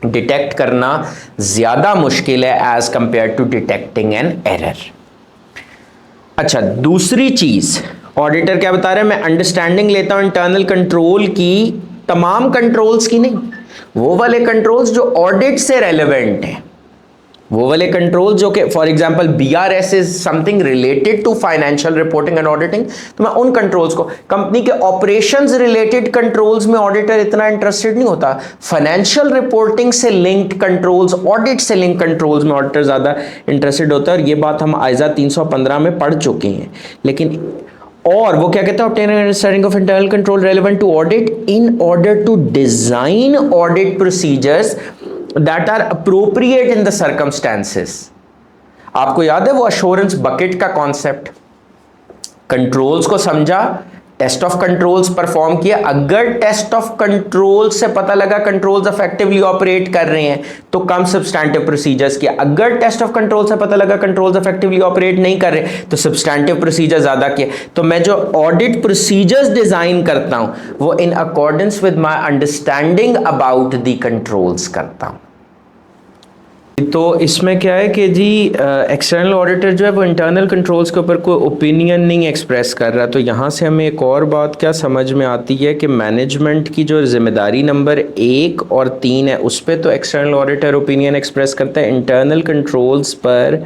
Speaker 1: डिटेक्ट करना ज्यादा मुश्किल है as compare to detecting an error. अच्छा, दूसरी चीज ऑडिटर क्या बता रहे हैं, मैं अंडरस्टैंडिंग लेता हूं इंटरनल कंट्रोल की, तमाम कंट्रोल्स की नहीं, वो वाले कंट्रोल्स जो ऑडिट से रेलेवेंट हैं, वो वाले कंट्रोल जो कि for example BRS is something related to financial reporting and auditing, तो मैं उन कंट्रोल्स को, कंपनी के ऑपरेशंस रिलेटेड कंट्रोल्स में ऑडिटर इतना इंटरेस्टेड नहीं होता। फाइनेंशियल रिपोर्टिंग से लिंक्ड कंट्रोल्स, ऑडिट से लिंक्ड कंट्रोल्स में ऑडिटर ज्यादा इंटरेस्टेड होता है, और ये बात हम आइजा 315 में पढ़ चुके हैं। लेकिन और वो क्या कहता है, obtain understanding of internal control relevant to audit in order to design audit procedures that are appropriate in the circumstances. आपको याद है वो अश्योरेंस बकेट का कॉन्सेप्ट, कंट्रोल्स को समझा, टेस्ट ऑफ कंट्रोल्स परफॉर्म किया। अगर टेस्ट ऑफ कंट्रोल से पता लगा कंट्रोल्स इफेक्टिवली ऑपरेट कर रहे हैं तो कम सब्सटैंटिव प्रोसीजर्स किया। अगर टेस्ट ऑफ कंट्रोल से पता लगा कंट्रोल्स इफेक्टिवली ऑपरेट नहीं कर रहे तो सब्सटैंटिव प्रोसीजर ज्यादा किए। तो मैं जो ऑडिट प्रोसीजर्स डिजाइन करता हूं वो इन accordance with my understanding about the controls करता हूं। तो इसमें क्या है कि जी एक्सटर्नल ऑडिटर जो है वो इंटरनल कंट्रोल्स के ऊपर कोई ओपिनियन नहीं एक्सप्रेस कर रहा। तो यहाँ से हमें एक और बात क्या समझ में आती है कि मैनेजमेंट की जो जिम्मेदारी नंबर 1 और 3 है उस पर तो एक्सटर्नल ऑडिटर ओपिनियन एक्सप्रेस करता है। इंटरनल कंट्रोल्स पर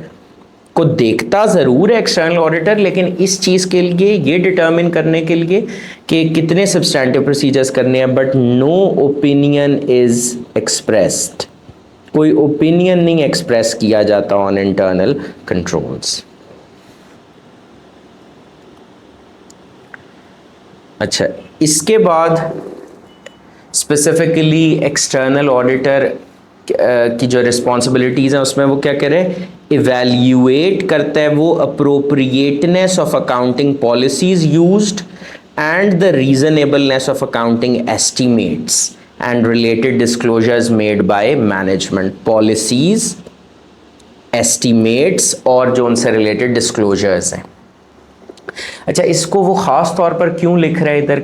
Speaker 1: को देखता ज़रूर है एक्सटर्नल ऑडिटर, लेकिन इस चीज़ के लिए ये डिटर्मिन करने के लिए कि कितने सब्सटैंटिव प्रोसीजर्स करने हैं, but no opinion is expressed. कोई ओपिनियन नहीं एक्सप्रेस किया जाता ऑन इंटरनल कंट्रोल्स। अच्छा, इसके बाद स्पेसिफिकली एक्सटर्नल ऑडिटर की जो रिस्पॉन्सिबिलिटीज़ हैं उसमें वो क्या करें, इवैल्यूएट करता है वो appropriateness of accounting policies used and the reasonableness of accounting estimates and related disclosures made by management, policies, estimates और जो उनसे related disclosures हैं। अच्छा, इसको वो ख़ास तौर पर क्यों लिख रहा है इधर?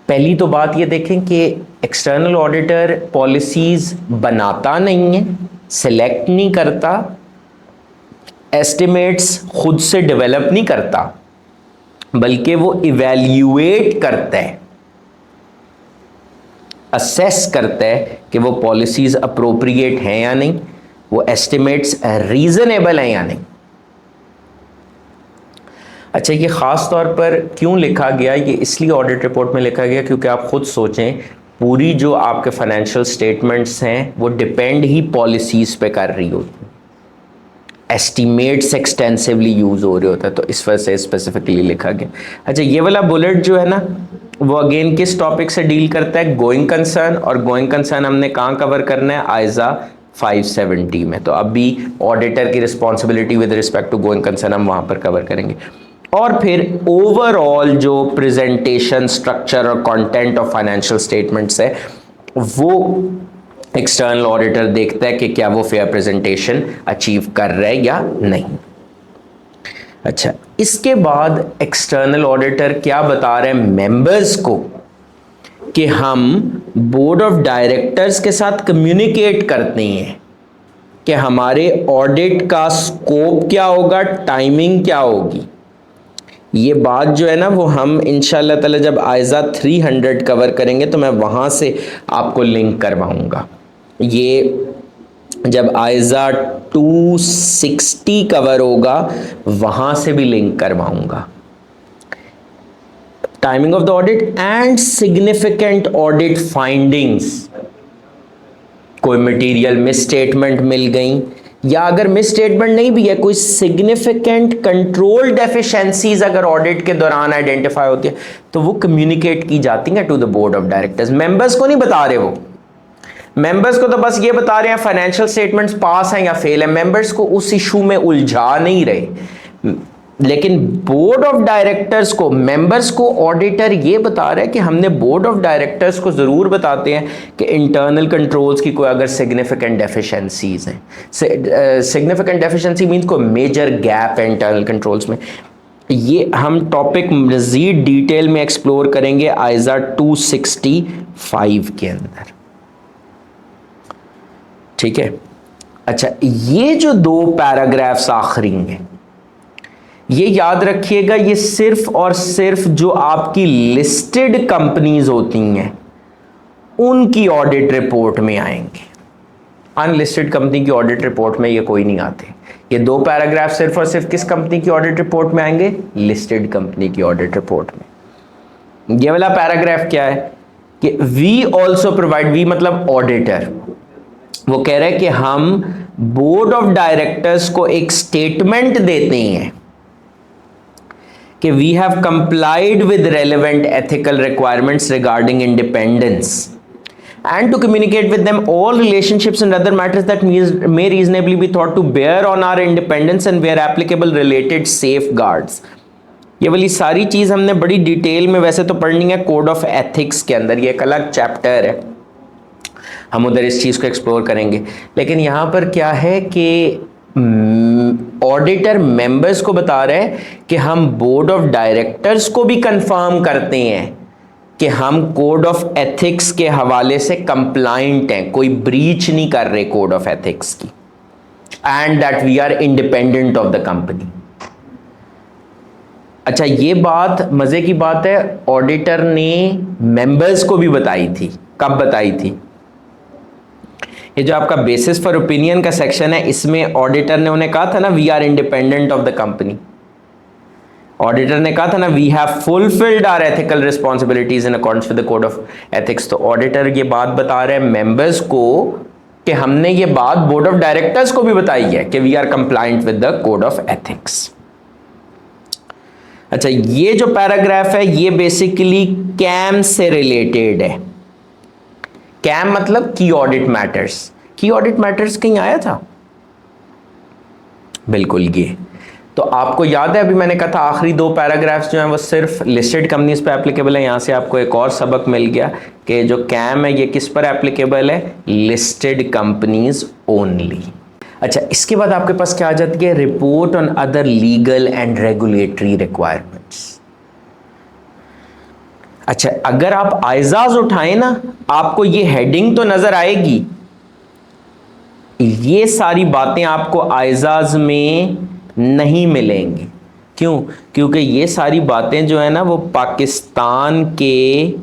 Speaker 1: पहली तो बात ये देखें कि एक्सटर्नल ऑडिटर पॉलिसीज़ बनाता नहीं है, सिलेक्ट नहीं करता, एस्टिमेट्स खुद से डेवलप नहीं करता, बल्कि वो इवैल्यूएट करता है, असेस करता है कि वो पॉलिसीज़ अप्रोप्रिएट हैं या नहीं, वो एस्टिमेट्स रीज़नेबल हैं या नहीं। अच्छा, ये ख़ास तौर पर क्यों लिखा गया? ये इसलिए ऑडिट रिपोर्ट में लिखा गया क्योंकि आप खुद सोचें, पूरी जो आपके फाइनेंशियल स्टेटमेंट्स हैं वो डिपेंड ही पॉलिसीज़ पे कर रही होती, एस्टिमेट्स एक्सटेंसिवली यूज़ हो रहे होता है, तो इस वजह से स्पेसिफिकली लिखा गया। अच्छा, ये वाला बुलेट जो है ना वो अगेन किस टॉपिक से डील करता है? Going concern. और गोइंग कंसर्न हमने कहाँ कवर करना है? आइजा 570 में। तो अभी ऑडिटर की responsibility with respect to going concern हम वहाँ पर कवर करेंगे। और फिर ओवरऑल जो प्रेजेंटेशन स्ट्रक्चर और कंटेंट ऑफ फाइनेंशियल स्टेटमेंट्स है वो एक्सटर्नल ऑडिटर देखता है कि क्या वो फेयर प्रेजेंटेशन अचीव कर रहा है या नहीं। अच्छा, इसके बाद एक्सटर्नल ऑडिटर क्या बता रहे हैं मेंबर्स को कि हम बोर्ड ऑफ डायरेक्टर्स के साथ कम्युनिकेट करते हैं कि हमारे ऑडिट का स्कोप क्या होगा, टाइमिंग क्या होगी। ये बात जो है ना वो हम इंशाल्लाह ताला जब आइजा 300 कवर करेंगे तो मैं वहाँ से आपको लिंक करवाऊँगा। ये जब आइजा 260 कवर होगा वहाँ से भी लिंक करवाऊँगा। Timing of the audit and significant audit findings, कोई मटेरियल मिस स्टेटमेंट मिल गई या अगर मिस स्टेटमेंट नहीं भी है, कोई सिग्निफिकेंट कंट्रोल डेफिशिएंसीज अगर ऑडिट के दौरान आइडेंटिफाई होती है तो वो कम्युनिकेट की जाती है to the board of directors. Members को नहीं बता रहे, वो मेंबर्स को तो बस ये बता रहे हैं फाइनेंशियल स्टेटमेंट्स पास हैं या फेल है, मेंबर्स को उस इशू में उलझा नहीं रहे। लेकिन बोर्ड ऑफ डायरेक्टर्स को, मेंबर्स को ऑडिटर ये बता रहा है कि हमने बोर्ड ऑफ डायरेक्टर्स को ज़रूर बताते हैं कि इंटरनल कंट्रोल्स की कोई अगर सिग्निफिकेंट डेफिशिएंसीज हैं, सिग्निफिकेंट डेफिशिएंसी मीन्स कोई मेजर गैप है इंटरनल कंट्रोल्स में। ये हम टॉपिक मज़ीद डिटेल में एक्सप्लोर करेंगे आइजा 265 के अंदर, ठीक है। अच्छा, ये जो 2 पैराग्राफ्स आखिरी हैं ये याद रखिएगा, ये सिर्फ और सिर्फ जो आपकी लिस्टेड कंपनीज होती हैं उनकी ऑडिट रिपोर्ट में आएंगे। अनलिस्टेड कंपनी की ऑडिट रिपोर्ट में ये कोई नहीं आते। ये 2 पैराग्राफ सिर्फ और सिर्फ किस कंपनी की ऑडिट रिपोर्ट में आएंगे? लिस्टेड कंपनी की ऑडिट रिपोर्ट में। ये वाला पैराग्राफ क्या है कि वी ऑल्सो प्रोवाइड, वी मतलब ऑडिटर, वो कह रहे हैं कि हम बोर्ड ऑफ डायरेक्टर्स को एक स्टेटमेंट देते हैं कि we have complied with relevant ethical requirements regarding independence and to communicate with them all relationships and other matters that may reasonably be thought to bear on our independence and where applicable related safeguards। ये वाली सारी चीज़ हमने बड़ी detail में वैसे तो पढ़नी है कोड ऑफ एथिक्स के अंदर, ये एक अलग चैप्टर है, हम उधर इस चीज़ को एक्सप्लोर करेंगे। लेकिन यहाँ पर क्या है कि ऑडिटर मेंबर्स को बता रहे हैं कि हम बोर्ड ऑफ डायरेक्टर्स को भी कंफर्म करते हैं कि हम कोड ऑफ एथिक्स के हवाले से कंप्लाइंट हैं, कोई ब्रीच नहीं कर रहे कोड ऑफ एथिक्स की, and that we are independent of the company. अच्छा, ये बात मजे की बात है, ऑडिटर ने मेंबर्स को भी बताई थी। कब बताई थी? ये जो आपका बेसिस फॉर ओपिनियन का सेक्शन है, इसमें ऑडिटर ने उन्हें कहा था ना, we are independent of the company. Auditor ने कहा था ना, we have fulfilled our ethical responsibilities in accordance with the code of ethics. तो ऑडिटर ये बात बता रहे हैं मेंबर्स को कि हमने ये बात बोर्ड ऑफ डायरेक्टर्स को भी बताई है कि we are compliant with the code of ethics. अच्छा, ये जो पैराग्राफ है ये बेसिकली कैम से रिलेटेड है। कैम मतलब key audit matters. Key audit matters कहीं आया था? बिल्कुल ये तो आपको याद है, अभी मैंने कहा था आखिरी दो पैराग्राफ्स जो हैं वो सिर्फ लिस्टेड कंपनीज पे एप्लीकेबल है। यहां से आपको एक और सबक मिल गया कि जो कैम है ये किस पर एप्लीकेबल है? Listed companies only. अच्छा, इसके बाद आपके पास क्या आ जाती है? Report on other legal and regulatory requirements. अच्छा, अगर आप आइजाज उठाएं ना, आपको ये हेडिंग तो नजर आएगी, ये सारी बातें आपको आइजाज में नहीं मिलेंगी। क्यों? क्योंकि ये सारी बातें जो है ना वो पाकिस्तान के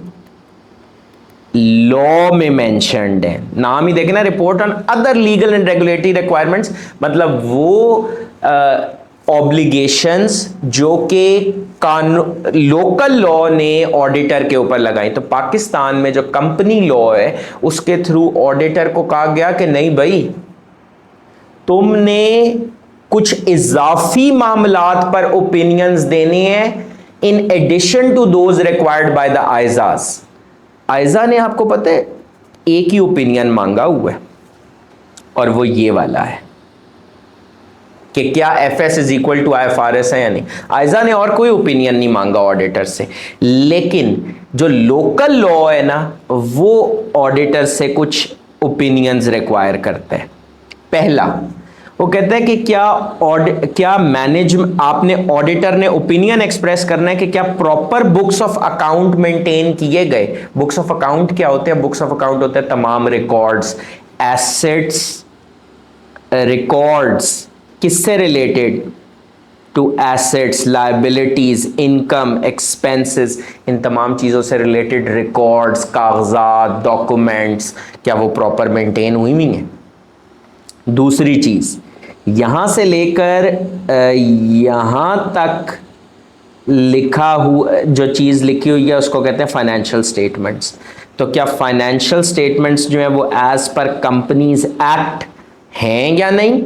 Speaker 1: लॉ में मेंशन्ड है। नाम ही देखें ना, report on other legal and regulatory requirements, मतलब वो ऑब्लिगेशंस जो कि लोकल लॉ ने ऑडिटर के ऊपर लगाई। तो पाकिस्तान में जो कंपनी लॉ है उसके थ्रू ऑडिटर को कहा गया कि नहीं भाई, तुमने कुछ इजाफी मामलात पर ओपिनियंस देने हैं in addition to those required by the ISAs. ISA ने आपको पता है एक ही ओपिनियन मांगा हुआ है और वो ये वाला है कि क्या FS is equal to IFRS है या नहीं। आइजा ने और कोई ओपिनियन नहीं मांगा ऑडिटर से, लेकिन जो लोकल लॉ है ना वो ऑडिटर से कुछ ओपिनियंस रिक्वायर करते हैं। पहला, वो कहते हैं कि क्या मैनेजमेंट, आपने ऑडिटर ने ओपिनियन एक्सप्रेस करना है कि क्या proper books of account maintain किए गए। बुक्स ऑफ अकाउंट क्या होते हैं? बुक्स ऑफ अकाउंट होते हैं तमाम रिकॉर्ड्स, एसेट्स रिकॉर्ड्स किससे related? To assets, liabilities, income, expenses, इन तमाम चीजों से रिलेटेड रिकॉर्ड्स, कागजात, डॉक्यूमेंट्स, क्या वो प्रॉपर मेंटेन हुई नहीं है। दूसरी चीज, यहां से लेकर यहां तक लिखा हुआ जो चीज लिखी हुई है उसको कहते हैं फाइनेंशियल स्टेटमेंट्स। तो क्या फाइनेंशियल स्टेटमेंट्स जो है वो एज पर कंपनीज एक्ट हैं या नहीं,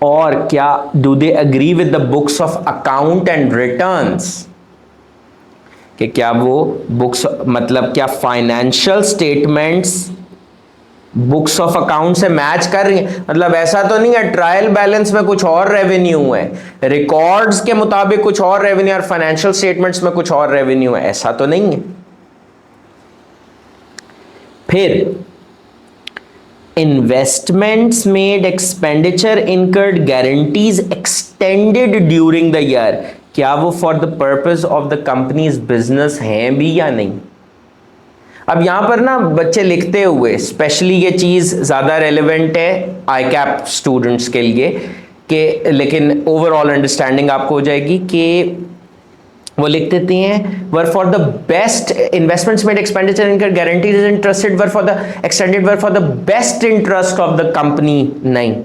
Speaker 1: और क्या do they agree with the books of account and returns, कि क्या वो बुक्स, मतलब क्या financial statements books of account से मैच कर रही है। मतलब ऐसा तो नहीं है ट्रायल बैलेंस में कुछ और रेवेन्यू है, रिकॉर्ड्स के मुताबिक कुछ और रेवेन्यू और फाइनेंशियल स्टेटमेंट्स में कुछ और रेवेन्यू है, ऐसा तो नहीं है। फिर investments made, expenditure incurred, guarantees extended during the year, क्या वो for the purpose of the companies business हैं भी या नहीं। अब यहां पर ना बच्चे लिखते हुए स्पेशली ये चीज ज्यादा रेलेवेंट है आई कैप स्टूडेंट्स के लिए कि, लेकिन ओवरऑल अंडरस्टैंडिंग आपको हो जाएगी कि वो लिख देते हैं were for the best investments made, expenditure incurred, guarantees interested were for the extended were for the best interest of the company. नहीं,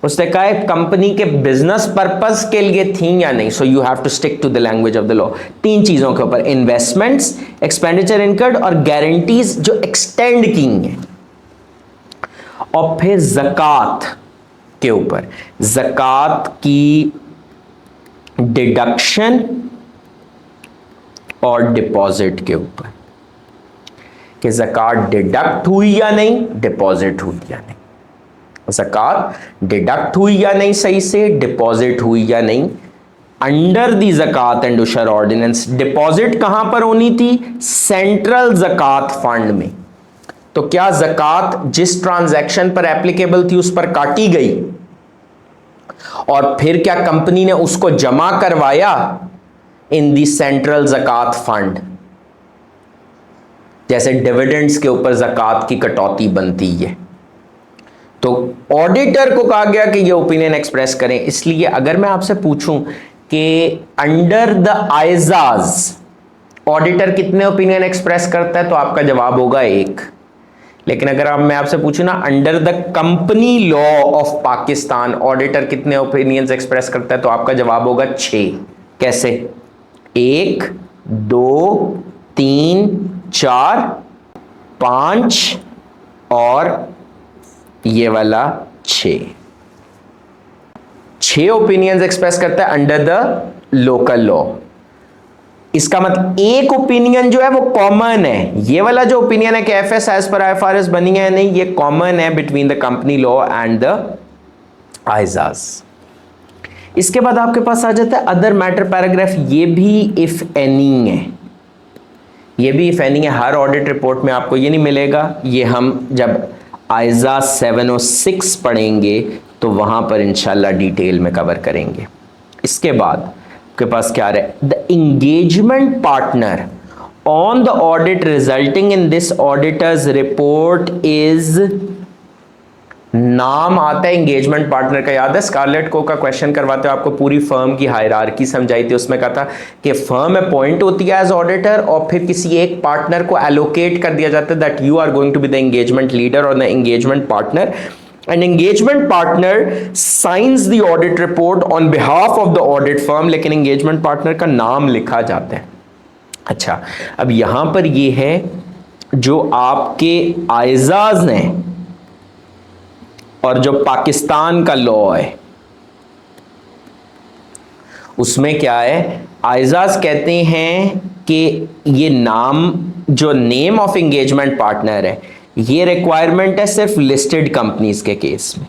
Speaker 1: उसने कहा है कंपनी के बिजनेस पर्पस के लिए थी या नहीं। So you have to stick to the language of the law. तीन चीजों के ऊपर, इन्वेस्टमेंट्स, एक्सपेंडिचर इनकर्ड और गारंटीज जो एक्सटेंड की हैं। और फिर ज़कात के ऊपर, ज़कात की डिडक्शन और डिपॉजिट के ऊपर कि ज़कात डिडक्ट हुई या नहीं, डिपॉजिट हुई या नहीं, ज़कात डिडक्ट हुई या नहीं सही से, डिपॉजिट हुई या नहीं, अंडर दी ज़कात एंड उशर ऑर्डिनेंस डिपॉजिट कहां पर होनी थी? सेंट्रल ज़कात फंड में। तो क्या ज़कात जिस ट्रांजैक्शन पर एप्लीकेबल थी उस पर काटी गई और फिर क्या कंपनी ने उसको जमा करवाया इन दी सेंट्रल ज़कात फंड? जैसे डिविडेंड्स के ऊपर ज़कात की कटौती बनती है। तो ऑडिटर को कहा गया कि ये ओपिनियन एक्सप्रेस करें। इसलिए अगर मैं आपसे पूछूं कि अंडर द आइजाज ऑडिटर कितने ओपिनियन एक्सप्रेस करता है, तो आपका जवाब होगा 1। लेकिन अगर मैं आपसे पूछूं ना under the company law of Pakistan auditor कितने ओपिनियंस एक्सप्रेस करता है, तो आपका जवाब होगा 6। कैसे? 1 2 3 4 5 और ये वाला 6 ओपिनियंस एक्सप्रेस करता है अंडर द लोकल लॉ। इसका मतलब एक ओपिनियन जो है वो कॉमन है। ये वाला जो ओपिनियन है कि एफएस एज पर आईएफआरएस बनी है नहीं, ये कॉमन है between the company law and the ISAs. इसके बाद आपके पास आ जाता है अदर मैटर पैराग्राफ। ये भी इफ एनी है, ये भी इफ एनी है। हर ऑडिट रिपोर्ट में आपको ये नहीं मिलेगा, ये हम जब आइजा 706 पढ़ेंगे तो वहां पर इंशाल्लाह डिटेल में कवर करेंगे। इसके बाद आपके पास क्या है? The engagement partner on the audit resulting in this auditors report is, नाम आता है एंगेजमेंट पार्टनर का। याद है स्कारलेट को का क्वेश्चन करवाते हो आपको पूरी फर्म की हायरार्की समझाई थी, उसमें कहा था कि फर्म अपॉइंट होती है एज ऑडिटर और फिर किसी एक पार्टनर को एलोकेट कर दिया जाता है that you are going to be the engagement leader और the engagement partner, and engagement partner signs the audit report on behalf of the audit firm. लेकिन एंगेजमेंट पार्टनर का नाम लिखा जाता है। अच्छा, अब यहां पर ये है जो आपके आइजाज ने और जो पाकिस्तान का लॉ है उसमें क्या है? आइजाज कहते हैं कि ये नाम, जो नेम ऑफ एंगेजमेंट पार्टनर है, ये रिक्वायरमेंट है सिर्फ लिस्टेड कंपनीज के केस में।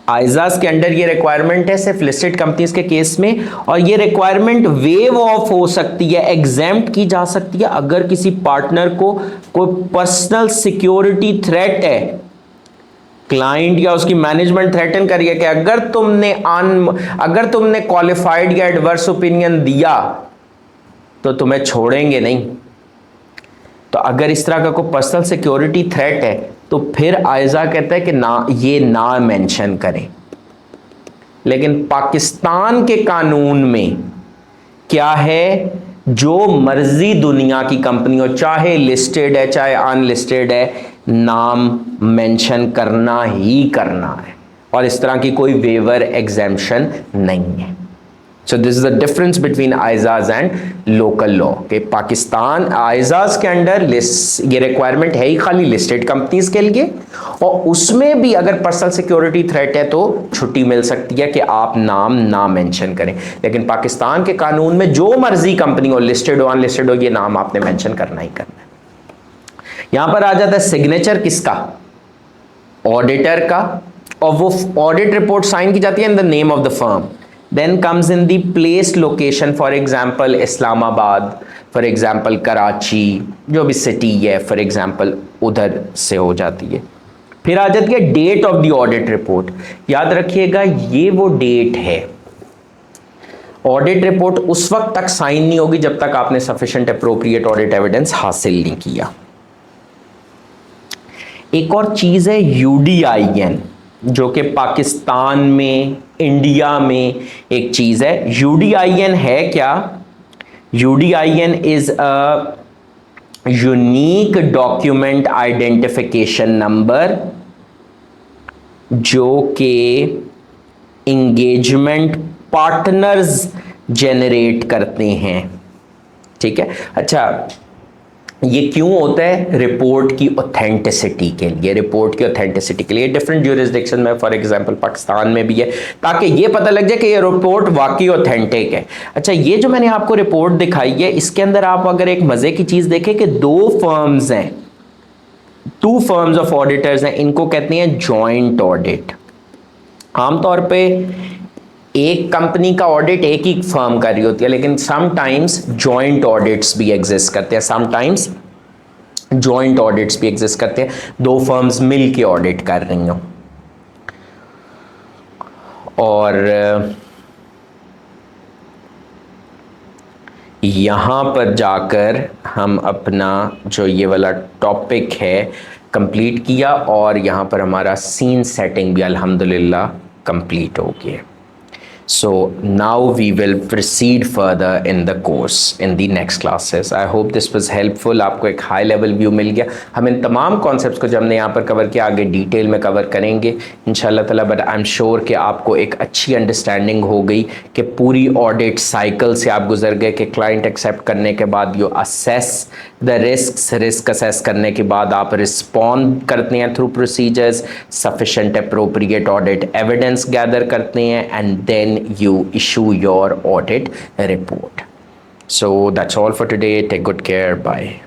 Speaker 1: आइजाज के अंडर ये रिक्वायरमेंट है सिर्फ लिस्टेड कंपनीज के केस में, और ये रिक्वायरमेंट वेव ऑफ हो सकती है, एग्जेम्प्ट की जा सकती है अगर किसी पार्टनर को कोई पर्सनल सिक्योरिटी थ्रेट है, क्लाइंट या उसकी मैनेजमेंट थ्रेटन करिए कि अगर तुमने क्वालिफाइड या एडवर्स ओपिनियन दिया तो तुम्हें छोड़ेंगे नहीं। तो अगर इस तरह का कोई पर्सनल सिक्योरिटी थ्रेट है तो फिर आइजा कहता है कि ये ना मेंशन करें। लेकिन पाकिस्तान के कानून में क्या है? जो मर्जी दुनिया की कंपनी हो, चाहे लिस्टेड है चाहे अनलिस्टेड है, नाम मेंशन करना ही करना है और इस तरह की कोई वेवर एग्जेम्पशन नहीं है। So this is the difference between ISAs and local law के पाकिस्तान आइजाज के अंडर ये रिक्वायरमेंट है ही खाली लिस्टेड कंपनीज के लिए, और उसमें भी अगर पर्सनल सिक्योरिटी थ्रेट है तो छुट्टी मिल सकती है कि आप नाम ना मेंशन करें। लेकिन पाकिस्तान के कानून में जो मर्जी कंपनी हो, लिस्टेड हो अनलिस्टेड हो, ये नाम आपने मेंशन करना ही करना है। यहां पर आ जाता है सिग्नेचर किसका? ऑडिटर का, और वो ऑडिट रिपोर्ट साइन की जाती है in the name of the firm. Then comes in the place location, for example Islamabad, for example Karachi, जो भी सिटी है फॉर एग्जांपल उधर से हो जाती है। फिर आ जाती है date of the audit report. याद रखिएगा ये वो डेट है, ऑडिट रिपोर्ट उस वक्त तक साइन नहीं होगी जब तक आपने सफिशिएंट अप्रोप्रिएट ऑडिट एविडेंस हासिल नहीं किया। एक और चीज है यूडीआईएन, जो कि पाकिस्तान में, इंडिया में एक चीज है। यूडीआईएन है क्या? UDIN is a unique document identification number जो कि इंगेजमेंट पार्टनर्स जेनरेट करते हैं। ठीक है, अच्छा ये क्यों होता है? रिपोर्ट की ऑथेंटिसिटी के लिए, रिपोर्ट की ऑथेंटिसिटी के लिए। डिफरेंट ज्यूरिसडिक्शन में, फॉर एग्जांपल पाकिस्तान में भी है, ताकि ये पता लग जाए कि ये रिपोर्ट वाकई ऑथेंटिक है। अच्छा, ये जो मैंने आपको रिपोर्ट दिखाई है, इसके अंदर आप अगर एक मजे की चीज देखें कि 2 फर्म्स हैं, 2 फर्म्स ऑफ ऑडिटर्स हैं, इनको कहते हैं जॉइंट ऑडिट। आमतौर पे एक कंपनी का ऑडिट एक ही फर्म कर रही होती है, लेकिन समटाइम्स जॉइंट ऑडिट्स भी एग्जिस्ट करते हैं, समटाइम्स जॉइंट ऑडिट्स भी एग्जिस्ट करते हैं, दो फर्म्स मिल के ऑडिट कर रही हों। और यहाँ पर जाकर हम अपना जो ये वाला टॉपिक है कंप्लीट किया, और यहाँ पर हमारा सीन सेटिंग भी अल्हम्दुलिल्लाह कंप्लीट हो गया। So now we will proceed further in the course in the next classes. I hope this was helpful. आपको एक हाई लेवल व्यू मिल गया। हम इन तमाम कॉन्सेप्ट्स को जो हमने यहाँ पर कवर किया आगे डिटेल में कवर करेंगे इंशाल्लाह ताला, बट आई एम श्योर कि आपको एक अच्छी अंडरस्टैंडिंग हो गई कि पूरी ऑडिट साइकिल से आप गुजर गए कि क्लाइंट एक्सेप्ट करने के बाद you assess the risk assess करने के बाद आप रिस्पॉन्ड करते हैं through procedures, sufficient appropriate audit evidence gather करते हैं, and then you issue your audit report. So that's all for today. Take good care. Bye.